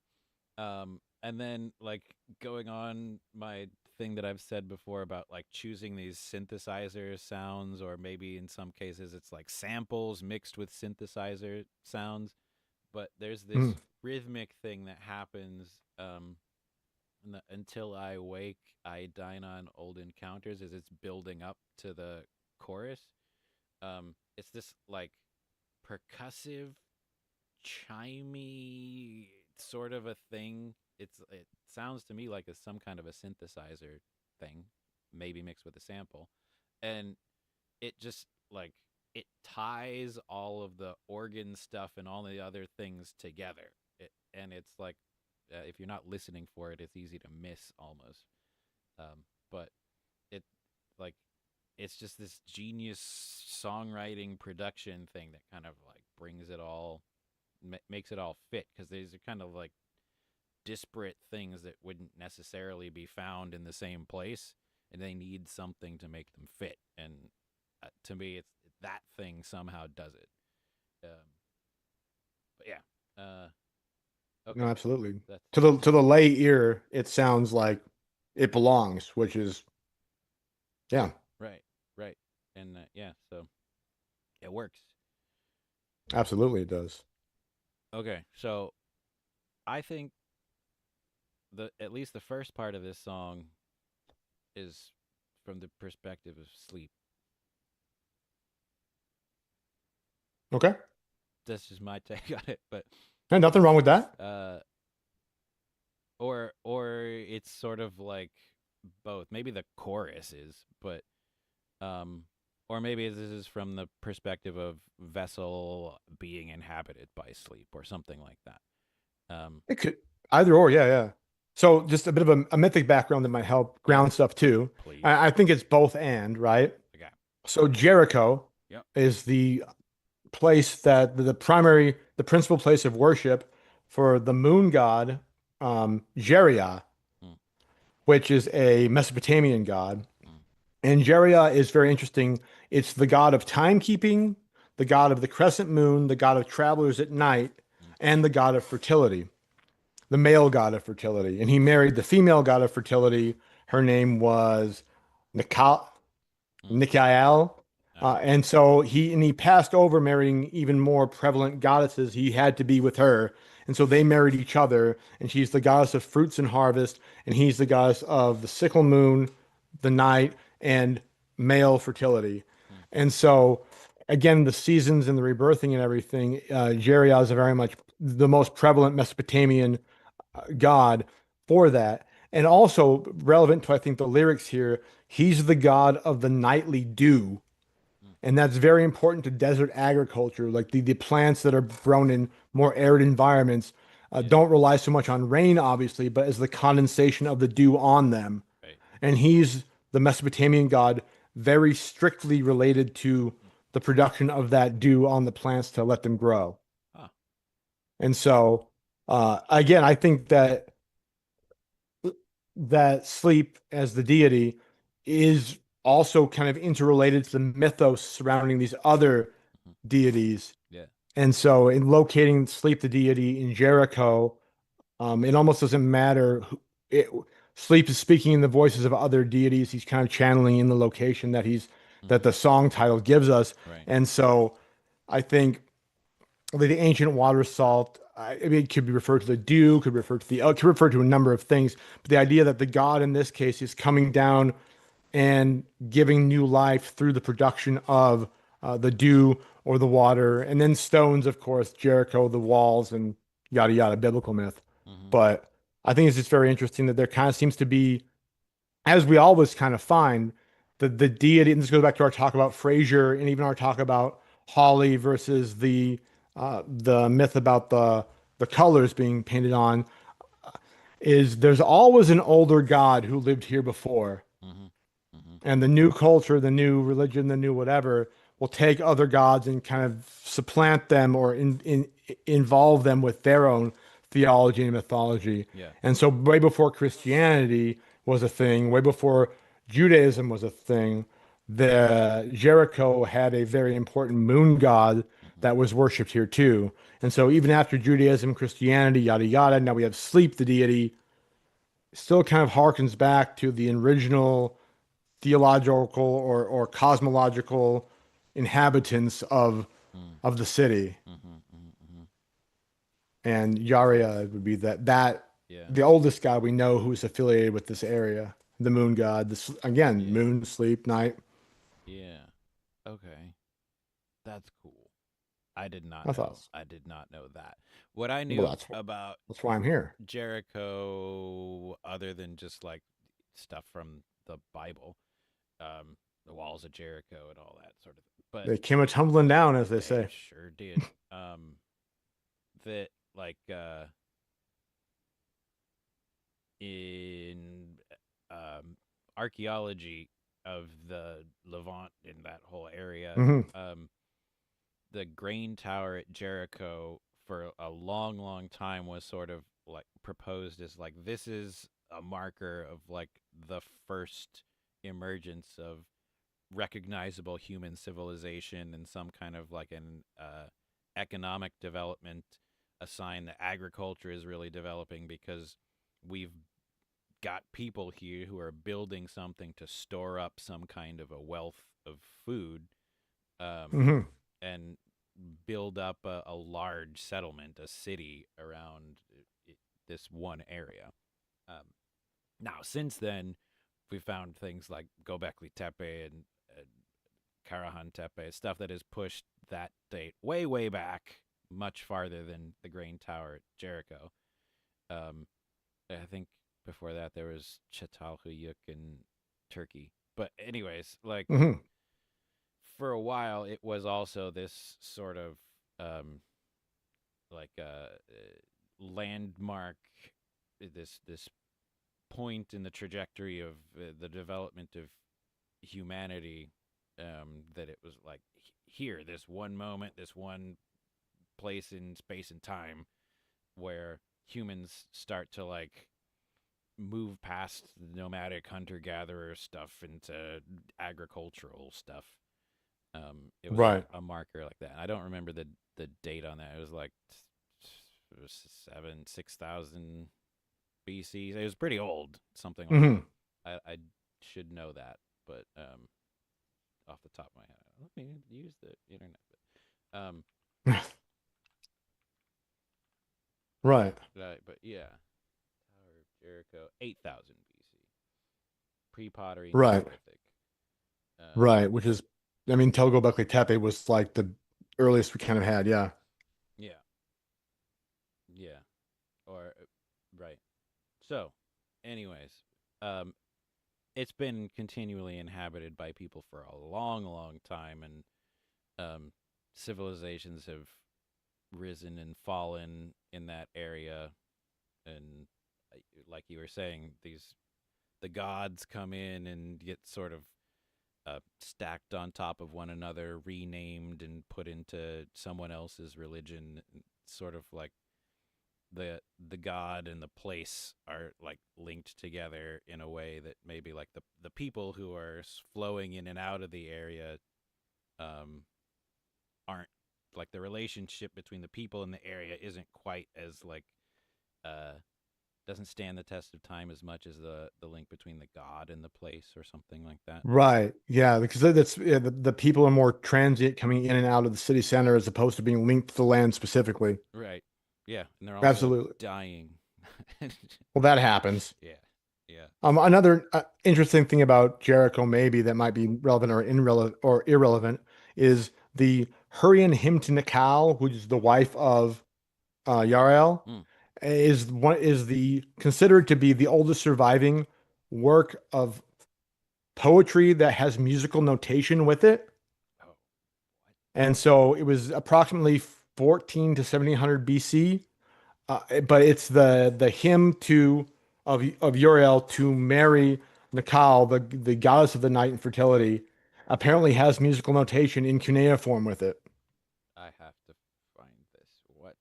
And then like going on my thing that I've said before about like choosing these synthesizer sounds, or maybe in some cases it's like samples mixed with synthesizer sounds. But there's this rhythmic thing that happens until I wake, I dine on old encounters as it's building up to the chorus. It's this like percussive, chimey sort of a thing. It sounds to me like it's some kind of a synthesizer thing, maybe mixed with a sample, and it just like it ties all of the organ stuff and all the other things together. And it's like if you're not listening for it, it's easy to miss almost. But it like it's just this genius songwriting production thing that kind of like brings it all, makes it all fit, because these are kind of like disparate things that wouldn't necessarily be found in the same place, and they need something to make them fit. And to me, it's that thing somehow does it. Um, but yeah, No, okay, absolutely. that's To the lay ear, it sounds like it belongs, which is yeah, right, right, and yeah, so it works. absolutely it does. Okay, so I think the at least the first part of this song is from the perspective of sleep. Okay. That's just my take on it, but And nothing wrong with that. uh, or it's sort of like both. Maybe the chorus is, but um, or maybe this is from the perspective of vessel being inhabited by sleep, or something like that. It could either or, yeah, yeah. So just a bit of a mythic background that might help Yeah, ground stuff too. please. I think it's both and, right? Okay. So Jericho Yep. is the place that the principal place of worship for the moon god, Jeriah, Mm, which is a Mesopotamian god. mm, And Jeriah is very interesting. It's the god of timekeeping, the god of the crescent moon, the god of travelers at night, mm, and the god of fertility, the male god of fertility. And he married the female god of fertility. Her name was Nikal. mm. Nikael. All right. And so he passed over marrying even more prevalent goddesses. He had to be with her. And so they married each other. And she's the goddess of fruits and harvest. And he's the goddess of the sickle moon, the night, and male fertility. Mm, And so, again, the seasons and the rebirthing and everything, Jeriah is a very much the most prevalent Mesopotamian god for that. And also relevant to, I think, the lyrics here, he's the god of the nightly dew. mm. And that's very important to desert agriculture. Like the plants that are grown in more arid environments Yeah. don't rely so much on rain, obviously, but as the condensation of the dew on them. Right. And he's the Mesopotamian god, very strictly related to Mm. the production of that dew on the plants to let them grow. Huh. And so, again, I think that sleep as the deity is also kind of interrelated to the mythos surrounding these other Mhm. deities. Yeah. And so, in locating sleep, the deity in Jericho, it almost doesn't matter. Sleep is speaking in the voices of other deities. He's kind of channeling in the location that Hmm. the song title gives us. Right. And so, I think the ancient water salt. I mean, it could be referred to the dew, could refer to could refer to a number of things. But the idea that the god in this case is coming down and giving new life through the production of the dew or the water, and then stones, of course, Jericho, the walls, and yada yada, biblical myth. Hmm. But I think it's just very interesting that there kind of seems to be, as we always kind of find, the deity, and this goes back to our talk about Frasier and even our talk about Holly versus the myth about the colors being painted on, is there's always an older god who lived here before. Hmm. Hmm. And the new culture, the new religion, the new whatever will take other gods and kind of supplant them or involve them with their own theology and mythology. Yeah. And so way before Christianity was a thing, way before Judaism was a thing, the Jericho had a very important moon god Hmm. that was worshipped here too. And so even after Judaism, Christianity, yada yada, now we have sleep, the deity, still kind of harkens back to the original theological or cosmological inhabitants of the city. Hmm. Hmm. Hmm. And Yaria would be that Yeah. the oldest god we know who's affiliated with this area, the moon god. This again, Yeah. moon, sleep, night. Yeah. Okay. That's cool. I did not I thought, know. I did not know that. What I well, knew about that's why I'm here. Jericho, other than just like stuff from the Bible, the walls of Jericho and all that sort of thing. But They came a tumbling down, as they they say. sure did. That like in archaeology of the Levant in that whole area, Hmm. the grain tower at Jericho for a long, long time was sort of like proposed as like this is a marker of like the first emergence of recognizable human civilization and some kind of like an economic development, a sign that agriculture is really developing because we've got people here who are building something to store up some kind of a wealth of food, um, Hmm. and build up a large settlement, a city around this one area. Um, Now, since then, we found things like Gobekli Tepe and Karahan Tepe, stuff that has pushed that date way, way back, much farther than the Grain Tower at Jericho. Um, I think before that there was Çatalhöyük in Turkey. But anyways, like Hmm. for a while, it was also this sort of um, like landmark, this point in the trajectory of the development of humanity, that it was like here, this one moment, this one place in space and time where humans start to like move past the nomadic hunter gatherer stuff into agricultural stuff. It was Right. a marker like that. I don't remember the date on that. It was like it was 6,000 BC. It was pretty old, something like Hmm. that. I should know that, but off the top of my head, let me use the internet. Right. Right, but yeah, Tower of Jericho, 8,000 BC, pre-pottery Right. Neolithic. Um, Right. Which is, I mean, Tel Göbekli Tepe was like the earliest we kind of had. Yeah. yeah, yeah, or right. So, anyways, um, it's been continually inhabited by people for a long, long time, and civilizations have risen and fallen in that area. And like you were saying, the gods come in and get sort of stacked on top of one another, renamed and put into someone else's religion. Sort of like the god and the place are like linked together in a way that maybe like the people who are flowing in and out of the area um aren't, like the relationship between the people in the area isn't quite as like uh doesn't stand the test of time as much as the link between the god and the place or something like that. Right. Yeah. Because that's yeah, the people are more transient coming in and out of the city center as opposed to being linked to the land specifically. Right. Yeah, and they're also Absolutely. dying. Well, that happens. Yeah. Yeah. Another interesting thing about Jericho, maybe that might be relevant or irrelevant, is the Hurrian hymn to Nikal, which is the wife of Yarel, Mm. is the considered to be the oldest surviving work of poetry that has musical notation with it. Oh, And so it was approximately 14 to 1700 BC. But it's the hymn to of Uriel to marry Nikal, the goddess of the night and fertility, apparently has musical notation in cuneiform with it. I have to find this. What?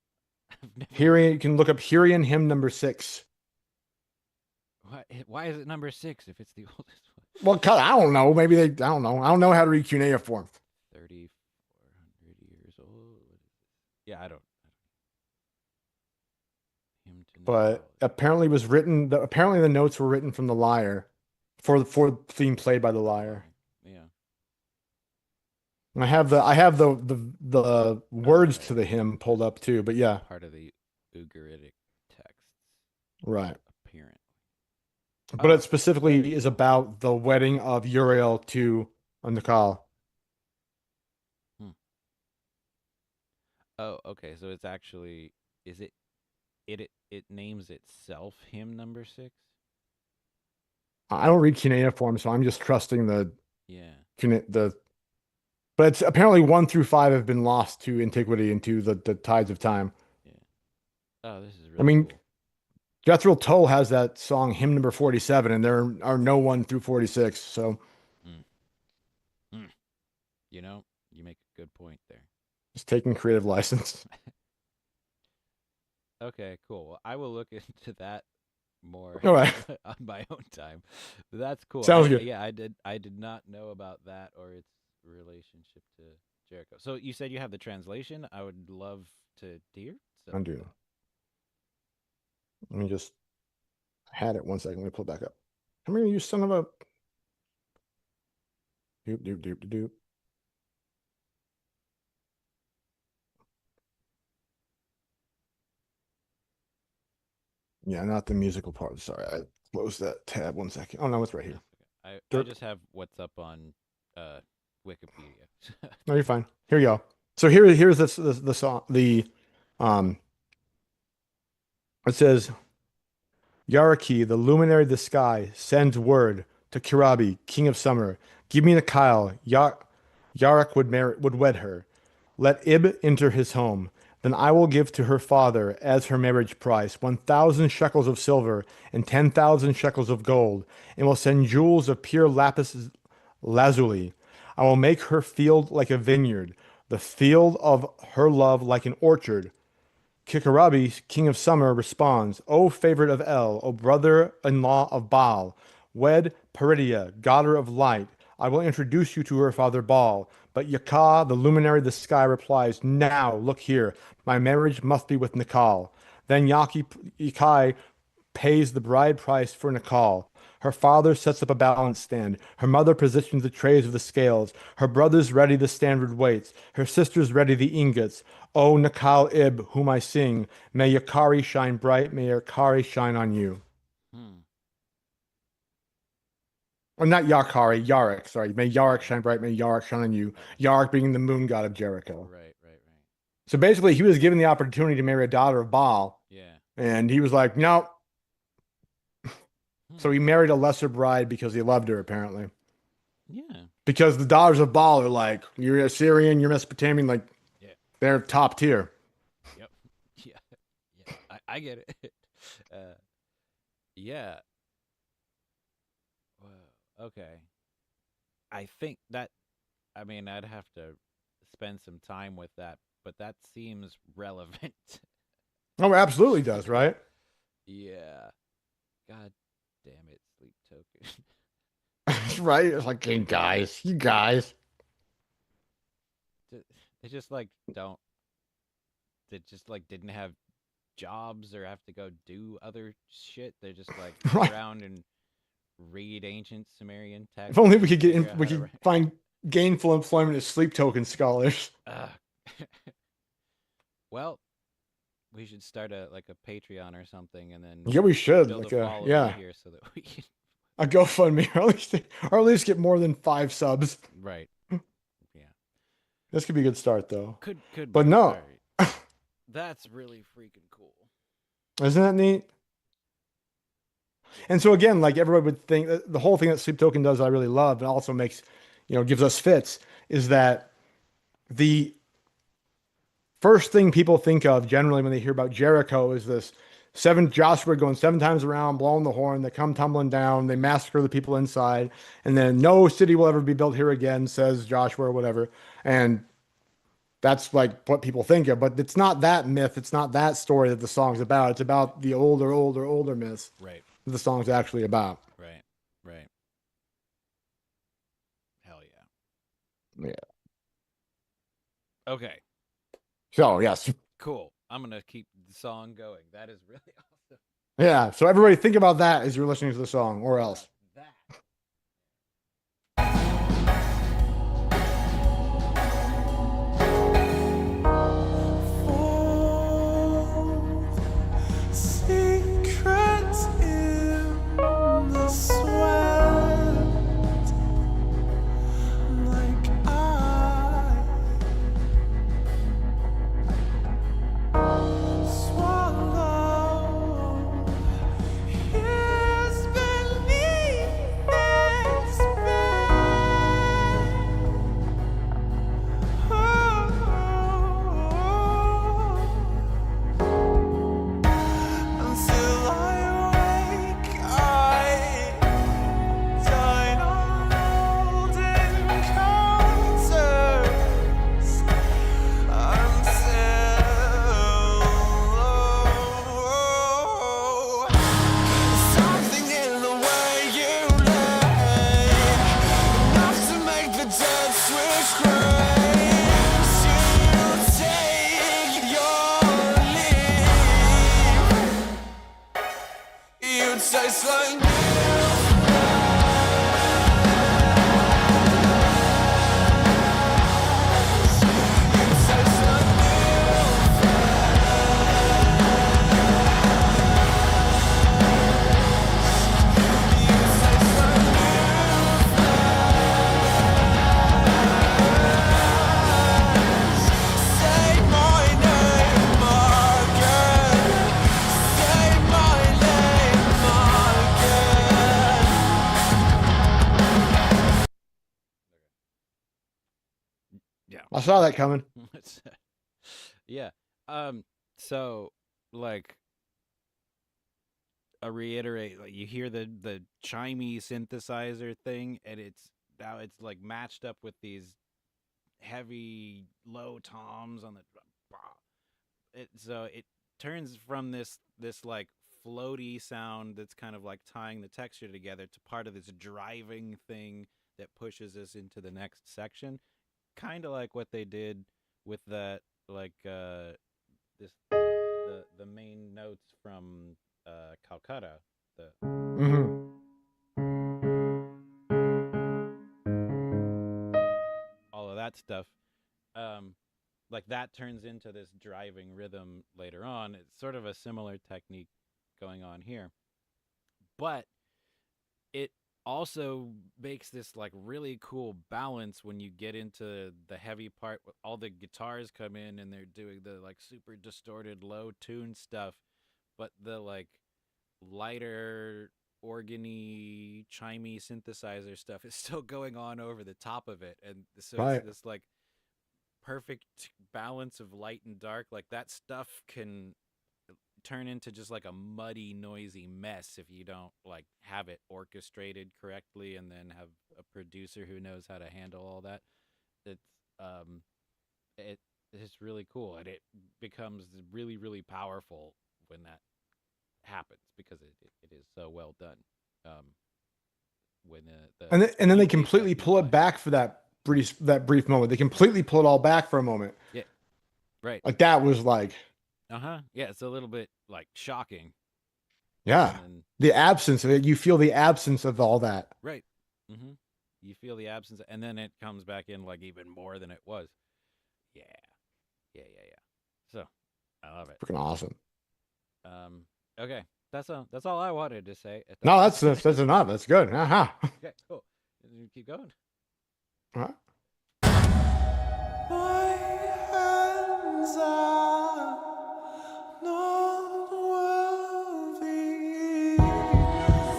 You can look up Hurrian hymn number 6. Why is it number 6 if it's the oldest one? Well, I don't know. Maybe I don't know. I don't know how to read cuneiform. 3,400 years old. What is this? Yeah, I don't. Hymn to But Nile. apparently apparently the notes were written from the lyre for the theme played by the lyre. Yeah. And I have the words right. to the hymn pulled up too, but yeah. Part of the Ugaritic texts, Right. apparently. But it specifically is about the wedding of Uriel to Nikal. Oh, okay. So it's actually is it names itself hymn number 6? I don't read cuneiform, so I'm just trusting Yeah. the. But it's apparently 1 through 5 have been lost to antiquity and to the tides of time. Yeah. Oh, this is really I mean, cool. Jethro Tull has that song, hymn number 47, and there are no 1 through 46. So Mm. Mm. You know, you make a good point there. just taking creative license. Okay, cool. Well, I will look into that more All right. on my own time. But that's cool. Sounds good. Yeah, I did not know about that or its relationship to Jericho. So you said you have the translation. I would love to hear. So Undo. Let me just had it 1 second. Let me pull it back up. Come here, you son of a. Doop, doop, doop, doop, doop. Yeah, not the musical part. Sorry, I closed that tab 1 second. Oh, no, it's right here. I just have what's up on Wikipedia. No, you're fine. Here you go. So here's the song. Um, it says, Yaraki, the luminary of the sky, sends word to Kirabi, king of summer. Give me the Kyle. Yarak would wed her. Let Ib enter his home. Then I will give to her father as her marriage price 1,000 shekels of silver and 10,000 shekels of gold, and will send jewels of pure lapis lazuli. I will make her field like a vineyard, the field of her love like an orchard. Kikarabi, king of summer, responds, O favorite of El, O brother-in-law of Baal, wed Peridia, daughter of light. I will introduce you to her father Baal. But Yakah, the luminary of the sky, replies, Now, look here, my marriage must be with Nikal. Then Yakai pays the bride price for Nikal. Her father sets up a balance stand. Her mother positions the trays of the scales. Her brothers ready the standard weights. Her sisters ready the ingots. O Nikal Ib, whom I sing, may Yakari shine bright, may Yakari shine on you. Hmm. Or not Yakari, Yarak, sorry. May Yarak shine bright, may Yarak shine on you. Yarak being the moon god of Jericho. Right. So basically, he was given the opportunity to marry a daughter of Baal, Yeah. and he was like, no. Hmm. So he married a lesser bride because he loved her, apparently. Yeah. Because the daughters of Baal are like, you're Assyrian, you're Mesopotamian, like, Yeah. they're top tier. Yep. Yeah. Yeah. I get it. Yeah. Well, okay. I think that I mean I'd have to spend some time with that, but that seems relevant. Oh, it absolutely does, right? Yeah. God damn it, sleep token. Right? It's like, hey, guys, you guys. They just like don't. They just like didn't have jobs or have to go do other shit. They just like sit Right. around and read ancient Sumerian If texts. only we and could get figure in, out we how to could find gainful employment as sleep token scholars. Ugh. Well, we should start a like a Patreon or something, and then Yeah, we should. build a Like following yeah, here so that we can. a GoFundMe, or at least get more than 5 subs. Right. Yeah. This could be a good start, though. Could But be. no, All right. That's really freaking cool. isn't that neat? And so again, like everybody would think, the whole thing that Sleep Token does, I really love, and also makes, gives us fits, is that the first thing people think of generally when they hear about Jericho is this Joshua going 7 times around, blowing the horn. They come tumbling down, they massacre the people inside, and then no city will ever be built here again, says Joshua or whatever. And that's like what people think of, but it's not that myth. It's not that story that the song's about. It's about the older myths Right. that the song's actually about. Right. Right. Hell yeah. Yeah. Okay. So yes. Cool. I'm gonna keep the song going. That is really awesome. Yeah. So everybody think about that as you're listening to the song, or else. That. Secrets in the sweat, like I swallow years beneath this bed. Until I wake, I dine on old encounters until something in the way you lay enough to make the dead switch graves. You take your leave. You taste like say my name again. Say my name again. Yeah. I saw that coming. Yeah. So like I reiterate, like you hear the chimey synthesizer thing, and it's now it's like matched up with these heavy low toms on the so it turns from this like floaty sound that's kind of like tying the texture together to part of this driving thing that pushes us into the next section, kind of like what they did with that like this the main notes from Calcutta, the Mm-hmm. all of that stuff. Like that turns into this driving rhythm later on. It's sort of a similar technique going on here, but it also makes this like really cool balance when you get into the heavy part with all the guitars come in and they're doing the like super distorted low tune stuff, but the like lighter organy chimey synthesizer stuff is still going on over the top of it, and so Right. it's this like perfect balance of light and dark. Like that stuff can turn into just like a muddy noisy mess if you don't like have it orchestrated correctly and then have a producer who knows how to handle all that. It's it's really cool, and it becomes really really powerful when that happens because it is so well done. When And then they UK completely stuff you pull it find- back for that brief moment. They completely pull it all back for a moment. Yeah, right. Like that was like, Yeah, it's a little bit like shocking. yeah, And then, the absence of it. You feel the absence of all that. right. You feel the absence, and then it comes back in like even more than it was. Yeah. So I love it. Freaking awesome. Okay, that's all I wanted to say. No, that's enough. That's good. Okay, cool. Keep going. All right. My hands are not worthy.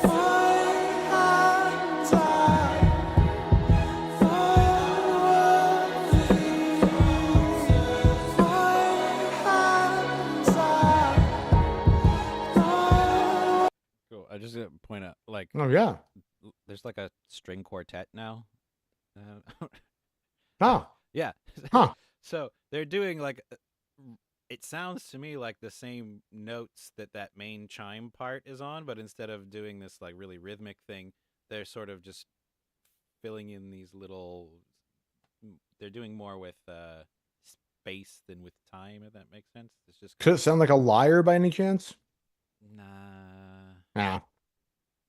My hands are not worthy. My hands are not. Cool. I just gonna point out, like, Oh yeah. there's like a string quartet now. Oh. Yeah. Huh. So they're doing like it sounds to me like the same notes that main chime part is on, but instead of doing this like really rhythmic thing, they're sort of just filling in these little. They're doing more with space than with time, if that makes sense. It's just Could it sound like a lyre by any chance? nah. Nah.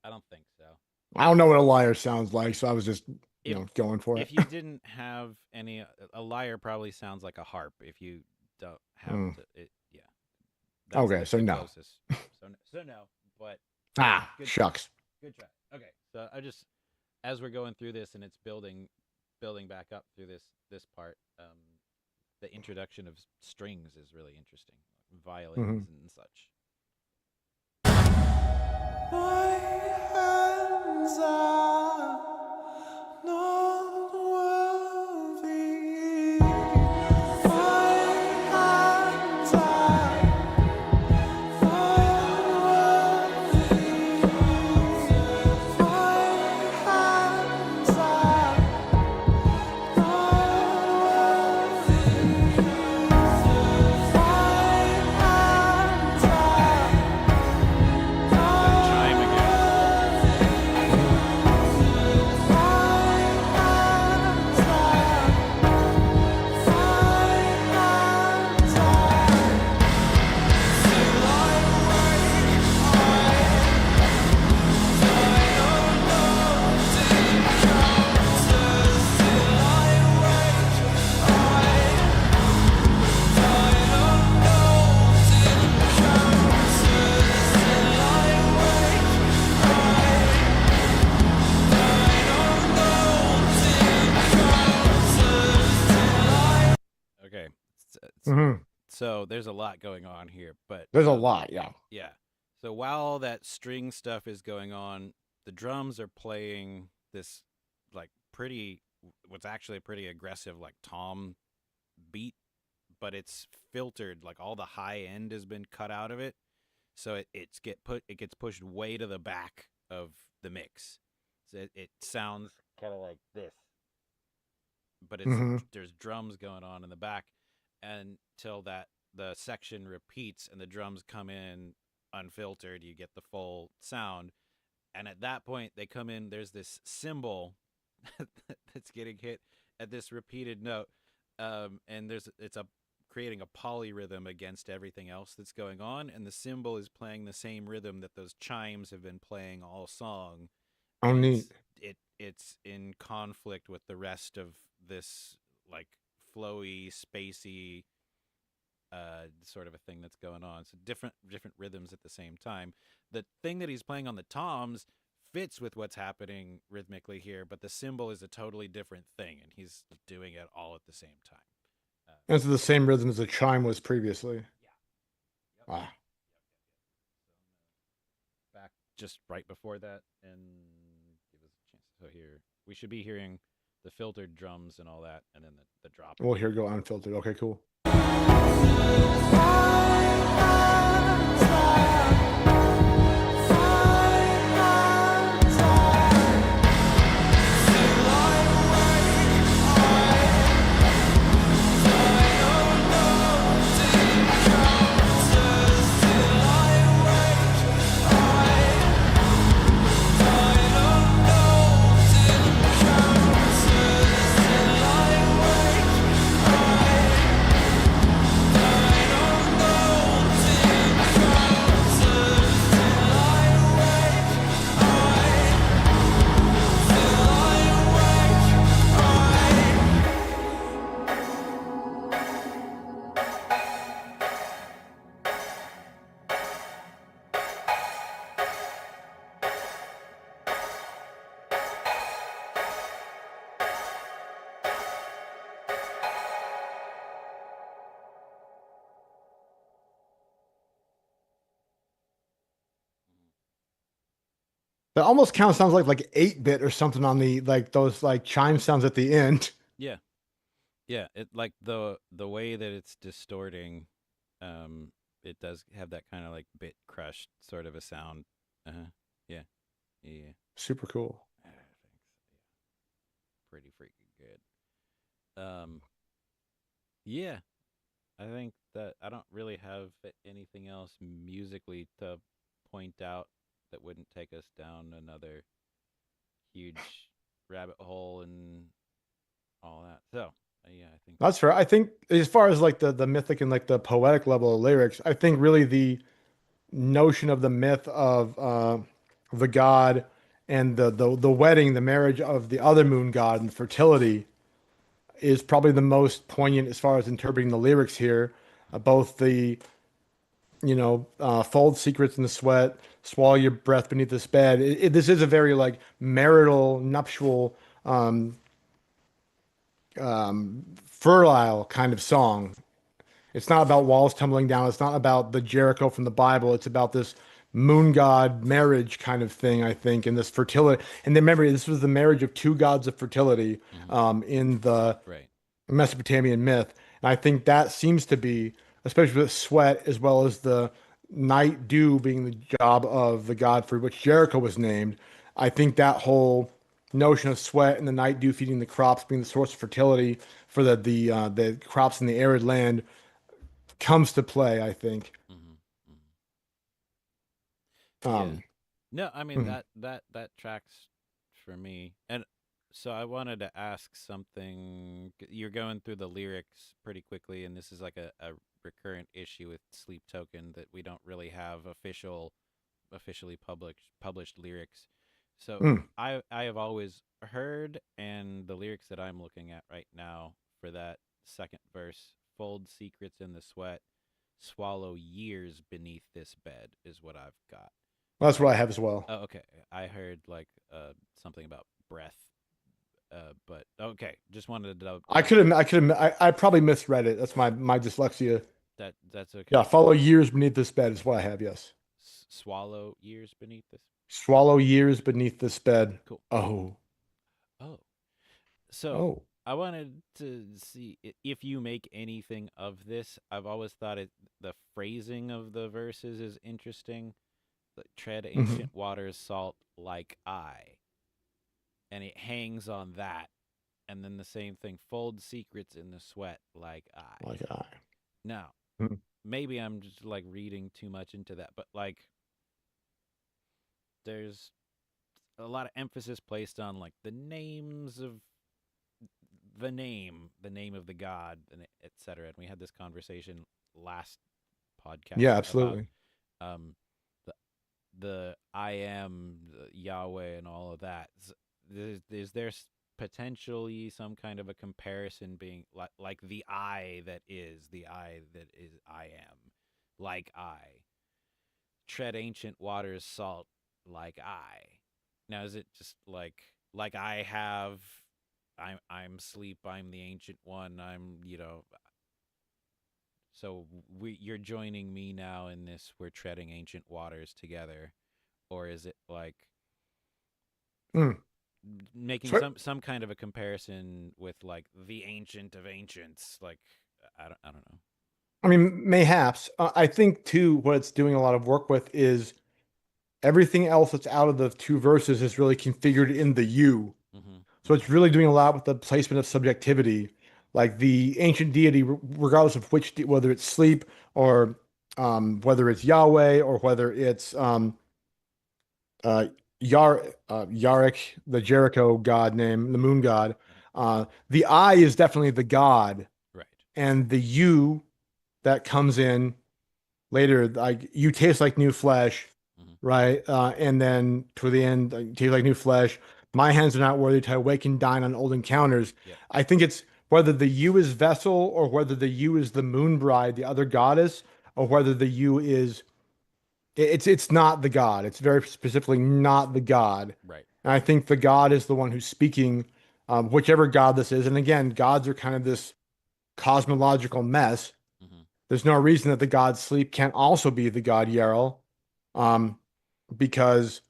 I don't think so. I don't know what a lyre sounds like, so I was just If going for it. if you didn't have any, a lyre probably sounds like a harp. If you don't have it, yeah. That's Okay, so no. closest. So no, but good, shucks. good try. Okay, so I just as we're going through this and it's building back up through this part, the introduction of strings is really interesting, violins and such. My hands are not worthy. My hands are not worthy. My hands are not Chime again. Okay. So there's a lot going on here, but There's a lot, yeah. yeah. So while all that string stuff is going on, the drums are playing this like what's actually a pretty aggressive like tom beat, but it's filtered, like all the high end has been cut out of it. So it gets pushed way to the back of the mix. So it sounds kind of like this. But there's drums going on in the back until the section repeats and the drums come in unfiltered. You get the full sound, and at that point they come in. There's this cymbal that's getting hit at this repeated note, and it's creating a polyrhythm against everything else that's going on, and the cymbal is playing the same rhythm that those chimes have been playing all song. Oh, neat. It's in conflict with the rest of this like flowy, spacey sort of a thing that's going on. So different rhythms at the same time. The thing that he's playing on the toms fits with what's happening rhythmically here, but the cymbal is a totally different thing, and he's doing it all at the same time. And it's the same rhythm as the chime was previously. Yeah. Yep. Back just right before that, and give us a chance. So here we should be hearing the filtered drums and all that, and then the drop. We'll here go unfiltered. Okay, cool. That almost kind of sounds like 8-bit or something on the like those like chime sounds at the end. Yeah. It like the way that it's distorting, it does have that kind of like bit crushed sort of a sound. Yeah. Super cool. Thanks. Yeah. Pretty freaking good. Yeah. I think that I don't really have anything else musically to point out that wouldn't take us down another huge rabbit hole and all that. So, yeah, I think That's fair. I think as far as like the mythic and like the poetic level of lyrics, I think really the notion of the myth of the god and the wedding, the marriage of the other moon god and fertility is probably the most poignant as far as interpreting the lyrics here. Both the fold secrets in the sweat, swallow your breath beneath this bed. This is a very like marital, nuptial, fertile kind of song. It's not about walls tumbling down. It's not about the Jericho from the Bible. It's about this moon god marriage kind of thing, I think, and this fertility. And then remember, this was the marriage of two gods of fertility hmm in the right. Mesopotamian myth. And I think that seems to be, especially with sweat, as well as the night dew being the job of the god for which Jericho was named. I think that whole notion of sweat and the night dew feeding the crops being the source of fertility for the crops in the arid land comes to play, I think. hmm hmm Yeah. Um, No, I mean mhm. that tracks for me. And so I wanted to ask something. You're going through the lyrics pretty quickly, and this is like a recurrent issue with Sleep Token that we don't really have officially published lyrics. So Mm. I have always heard, and the lyrics that I'm looking at right now for that second verse, fold secrets in the sweat, swallow years beneath this bed is what I've got. That's what Like, I have as well. oh, okay, I heard like something about breath, but okay, just wanted to I probably misread it. That's my dyslexia. that's Yeah, okay. follow years beneath this bed is what I have. Yes, Swallow years beneath this. swallow years beneath this bed. Cool. Oh, Oh, so oh. I wanted to see if you make anything of this. I've always thought the phrasing of the verses is interesting. Like, tread Hmm. ancient waters, salt like I, and it hangs on that. And then the same thing, fold secrets in the sweat like I. Like I. Now, Mhm. maybe I'm just like reading too much into that, but like there's a lot of emphasis placed on like the names of the name of the god, and etc. And we had this conversation last podcast Yeah, about absolutely. um the the I am the Yahweh and all of that. Is there potentially some kind of a comparison being like the I that is I am, like I tread ancient waters salt like I. Now is it just like I have I'm sleep, I'm the ancient one, I'm so you're joining me now in this, we're treading ancient waters together, or is it like Mm. making So, some kind of a comparison with like the ancient of ancients, like I don't know. I mean, mayhaps. I think too, what it's doing a lot of work with is everything else that's out of the two verses is really configured in the you. Mhm. So it's Mhm. really doing a lot with the placement of subjectivity, like the ancient deity, regardless of whether it's sleep or whether it's Yahweh or whether it's uh, Yarek, the Jericho god name, the moon god. Uh-huh. The I is definitely the god, Right. and the you that comes in later, like you taste like new flesh, Mhm. right? And then to the end, like, taste like new flesh. My hands are not worthy to awaken, dine on old encounters. Yep. I think it's whether the you is vessel or whether the you is the moon bride, the other goddess, or whether the you is it's not the god. It's very specifically not the god. Right. And I think the god is the one who's speaking, whichever god this is. And again, gods are kind of this cosmological mess. Mhm. There's no reason that the god sleep can't also be the god Yarel, um, because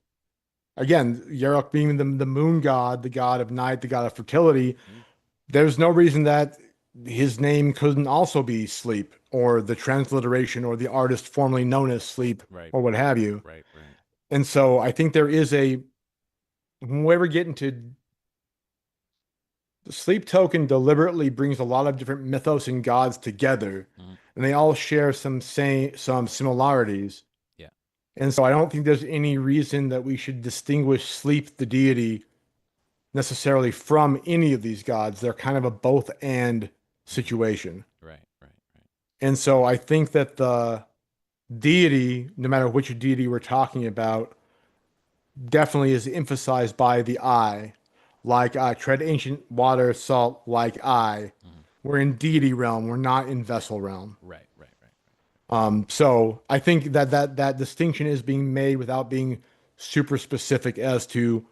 again, Yarok being the moon god, the god of night, the god of fertility, Mhm. there's no reason that his name couldn't also be Sleep or the transliteration or the artist formerly known as Sleep Right. or what have you. Right. Right. And so I think there is when we ever get into The sleep token deliberately brings a lot of different mythos and gods together, Mhm. and they all share some similarities. Yeah. And so I don't think there's any reason that we should distinguish sleep, the deity, necessarily from any of these gods. They're kind of a both and Mhm. situation. Right, right, right. And so I think that the deity, no matter which deity we're talking about, definitely is emphasized by the I. Like I tread ancient water, salt, like I. Mhm. We're in deity realm. We're not in vessel realm. Right, right, right, So I think that that distinction is being made without being super specific as to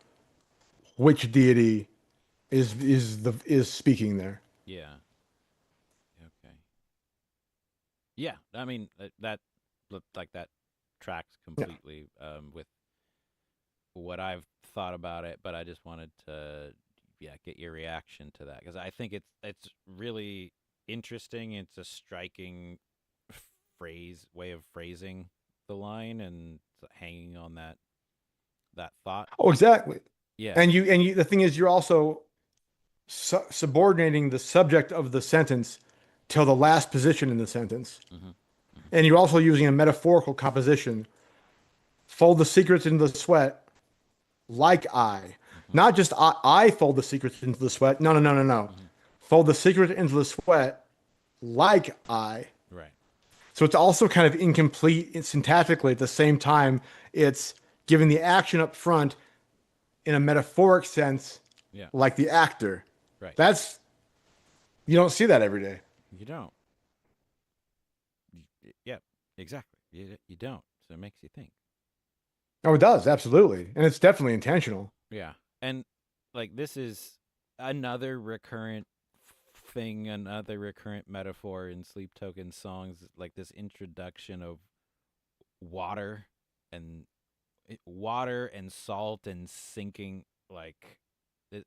which deity is speaking there. yeah. Okay. Yeah, I mean that looked like that tracks Yeah. completely with what I've thought about it, but I just wanted to yeah, get your reaction to that because I think it's really interesting. It's a striking way of phrasing the line and hanging on that thought. Oh, exactly. Yeah. And the thing is, you're also subordinating the subject of the sentence till the last position in the sentence. Mhm. Mhm. And you're also using a metaphorical composition. Fold the secrets into the sweat like I. Mhm. Not just I fold the secrets into the sweat. No, no, no, no, no. Mhm. Fold the secret into the sweat like I. Right. So it's also kind of incomplete syntactically at the same time. It's giving the action up front in a metaphoric sense, Yeah. like the actor. Right. That's, you don't see that every day. You don't. Yeah. Exactly. You don't. So it makes you think. Oh, it does, absolutely. And it's definitely intentional. Yeah. And like this is another recurrent thing, another recurrent metaphor in Sleep Token songs, like this introduction of water and water and salt and sinking. Like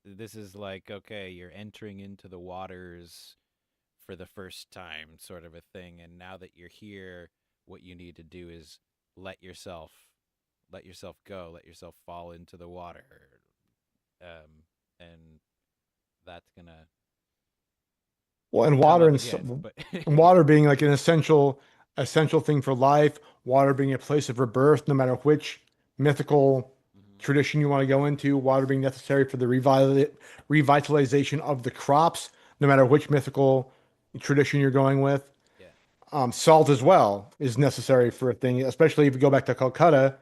this is like okay, you're entering into the waters for the first time, sort of a thing. And now that you're here, what you need to do is let yourself let yourself go, let yourself fall into the water, and that's gonna. Well, and Come water up and again, but and water being like an essential thing for life, water being a place of rebirth, no matter which mythical Mhm. tradition you want to go into, water being necessary for the revitalization of the crops, no matter which mythical tradition you're going with. Yeah, Salt as well is necessary for a thing, especially if you go back to Calcutta.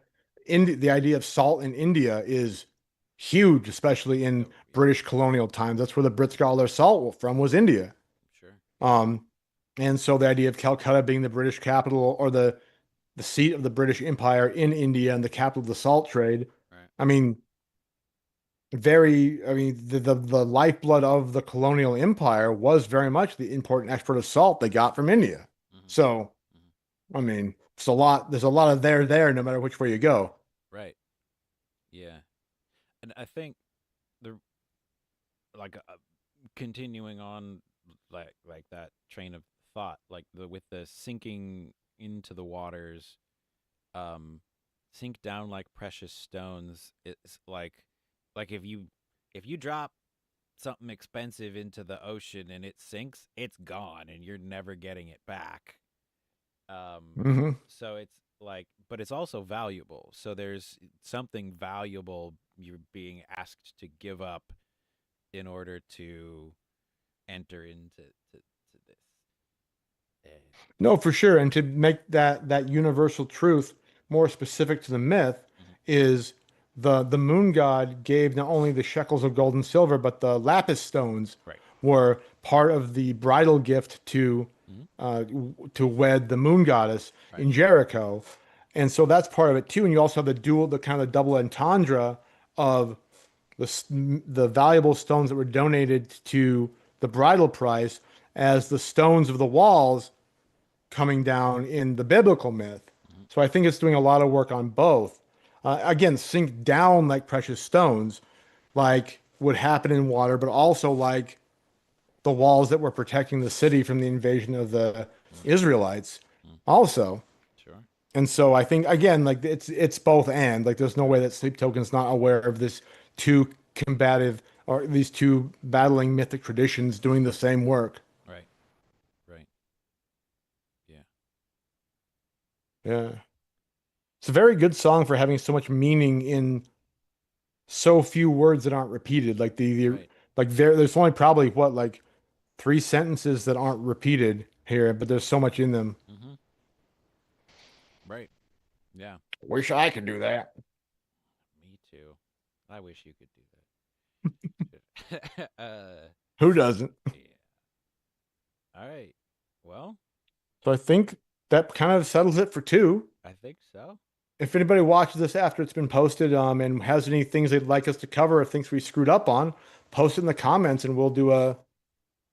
The idea of salt in India is huge, especially in oh yeah, British colonial times. That's where the Brits got all their salt from, was India. sure, Um, and so the idea of Calcutta being the British capital or the seat of the British Empire in India and the capital of the salt trade. right, I mean, the lifeblood of the colonial empire was very much the import and export of salt they got from India. hmm So, hmm I mean, there's a lot of there, no matter which way you go. right, yeah, and I think the like continuing on like that train of thought, like the with the sinking into the waters, um, sink down like precious stones. It's like if you drop something expensive into the ocean and it sinks, it's gone and you're never getting it back. Um, Hmm. so it's like, but it's also valuable. So there's something valuable you're being asked to give up in order to enter into to this. Uh, No, for sure. And to make that universal truth more specific to the myth mhm. is the moon god gave not only the shekels of gold and silver, but the lapis stones Right. were part of the bridal gift Hmm. to wed the moon goddess Right. in Jericho. And so that's part of it too. And you also have the kind of double entendre of the valuable stones that were donated to the bridal price as the stones of the walls coming down in the biblical myth. Hmm. So I think it's doing a lot of work on both. Again, sink down like precious stones, like would happen in water, but also like the walls that were protecting the city from the invasion of the Hmm. Israelites, Hmm. also. Sure. And so I think again, like it's both and like there's no way that Sleep Token's not aware of this two combative or these two battling mythic traditions doing the same work. Right. Right. Yeah. Yeah. It's a very good song for having so much meaning in so few words that aren't repeated. Like Right. like there's only probably what, like 3 sentences that aren't repeated here, but there's so much in them. Mm-hmm. Right. Yeah. Wish I could do that. Me too. I wish you could do that. Who doesn't? Yeah. All right. Well, So I think that kind of settles it for two. I think so. If anybody watches this after it's been posted, and has any things they'd like us to cover or things we screwed up on, post it in the comments and we'll do a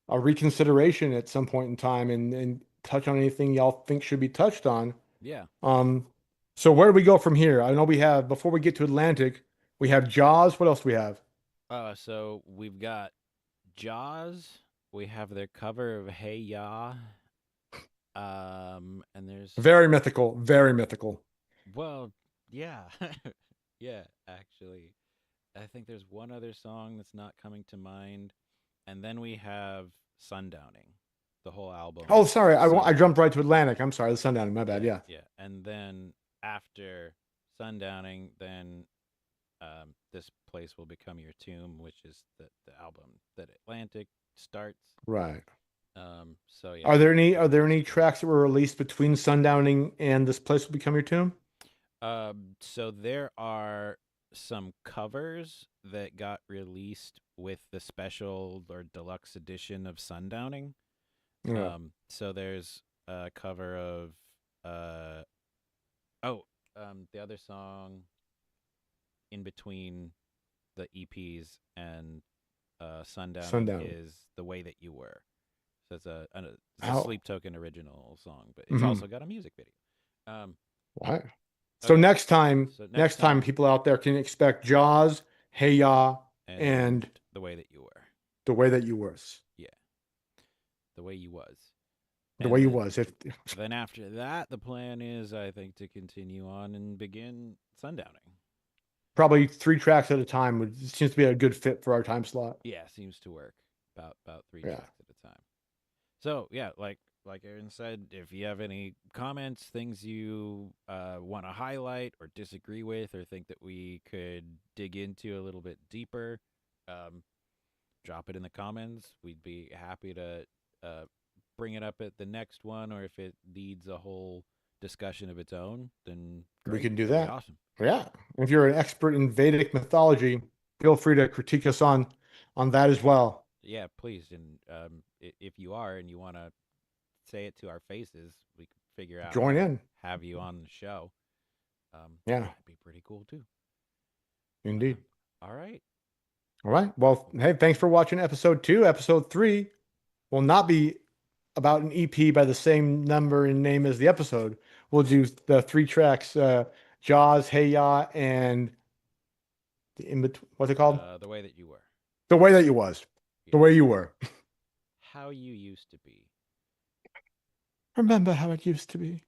reconsideration at some point in time and touch on anything y'all think should be touched on. Yeah. Um, so where do we go from here? I know we have, before we get to Atlantic, we have Jaws. What else do we have? So we've got Jaws. We have their cover of Hey Ya. And there's Very mythical, very mythical. well, yeah. Yeah, actually. I think there's one other song that's not coming to mind. And then we have Sundowning, the whole album. Oh, sorry, I Sundowning. jumped right to Atlantic. I'm sorry, the Sundowning. My bad. Yeah. Yeah. And then after Sundowning, then This Place Will Become Your Tomb, which is the album that Atlantic starts. Right. So yeah. Are there any tracks that were released between Sundowning and This Place Will Become Your Tomb? So there are some covers that got released with the special or deluxe edition of Sundowning. Yeah. So there's a cover of the other song in between the EPs and Sundowning is The Way That You Were. So it's a Sleep Token original song, but it's also got a music video. Right. So Okay. next time, So next time people out there can expect Jaws, Hey Ya, and The Way That You Were. The Way That You Was. Yeah. The Way You Was. The Way You Was. Then after that, the plan is, I think, to continue on and begin Sundowning. Probably 3 tracks at a time seems to be a good fit for our time slot. Yeah, seems to work. About 3 tracks at a time. So yeah, like Aaron said, if you have any comments, things you want to highlight or disagree with, or think that we could dig into a little bit deeper, drop it in the comments. We'd be happy to bring it up at the next one, or if it needs a whole discussion of its own, then great. We can do that. Awesome. Yeah. If you're an expert in Vedic mythology, feel free to critique us on that as well. Yeah, please. And if you are and you want to say it to our faces, we can figure out Join in. Have you on the show. Yeah, that'd be pretty cool too. Indeed. All right. Well, hey, thanks for watching episode 2. Episode 3 will not be about an EP by the same number and name as the episode. We'll do the 3 tracks, Jaws, Hey Ya, and what's it called? The Way That You Were. The Way That You Was. Yeah. The Way You Were. How You Used to Be. Remember how it used to be.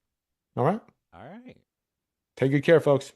All right. All right. Take good care, folks.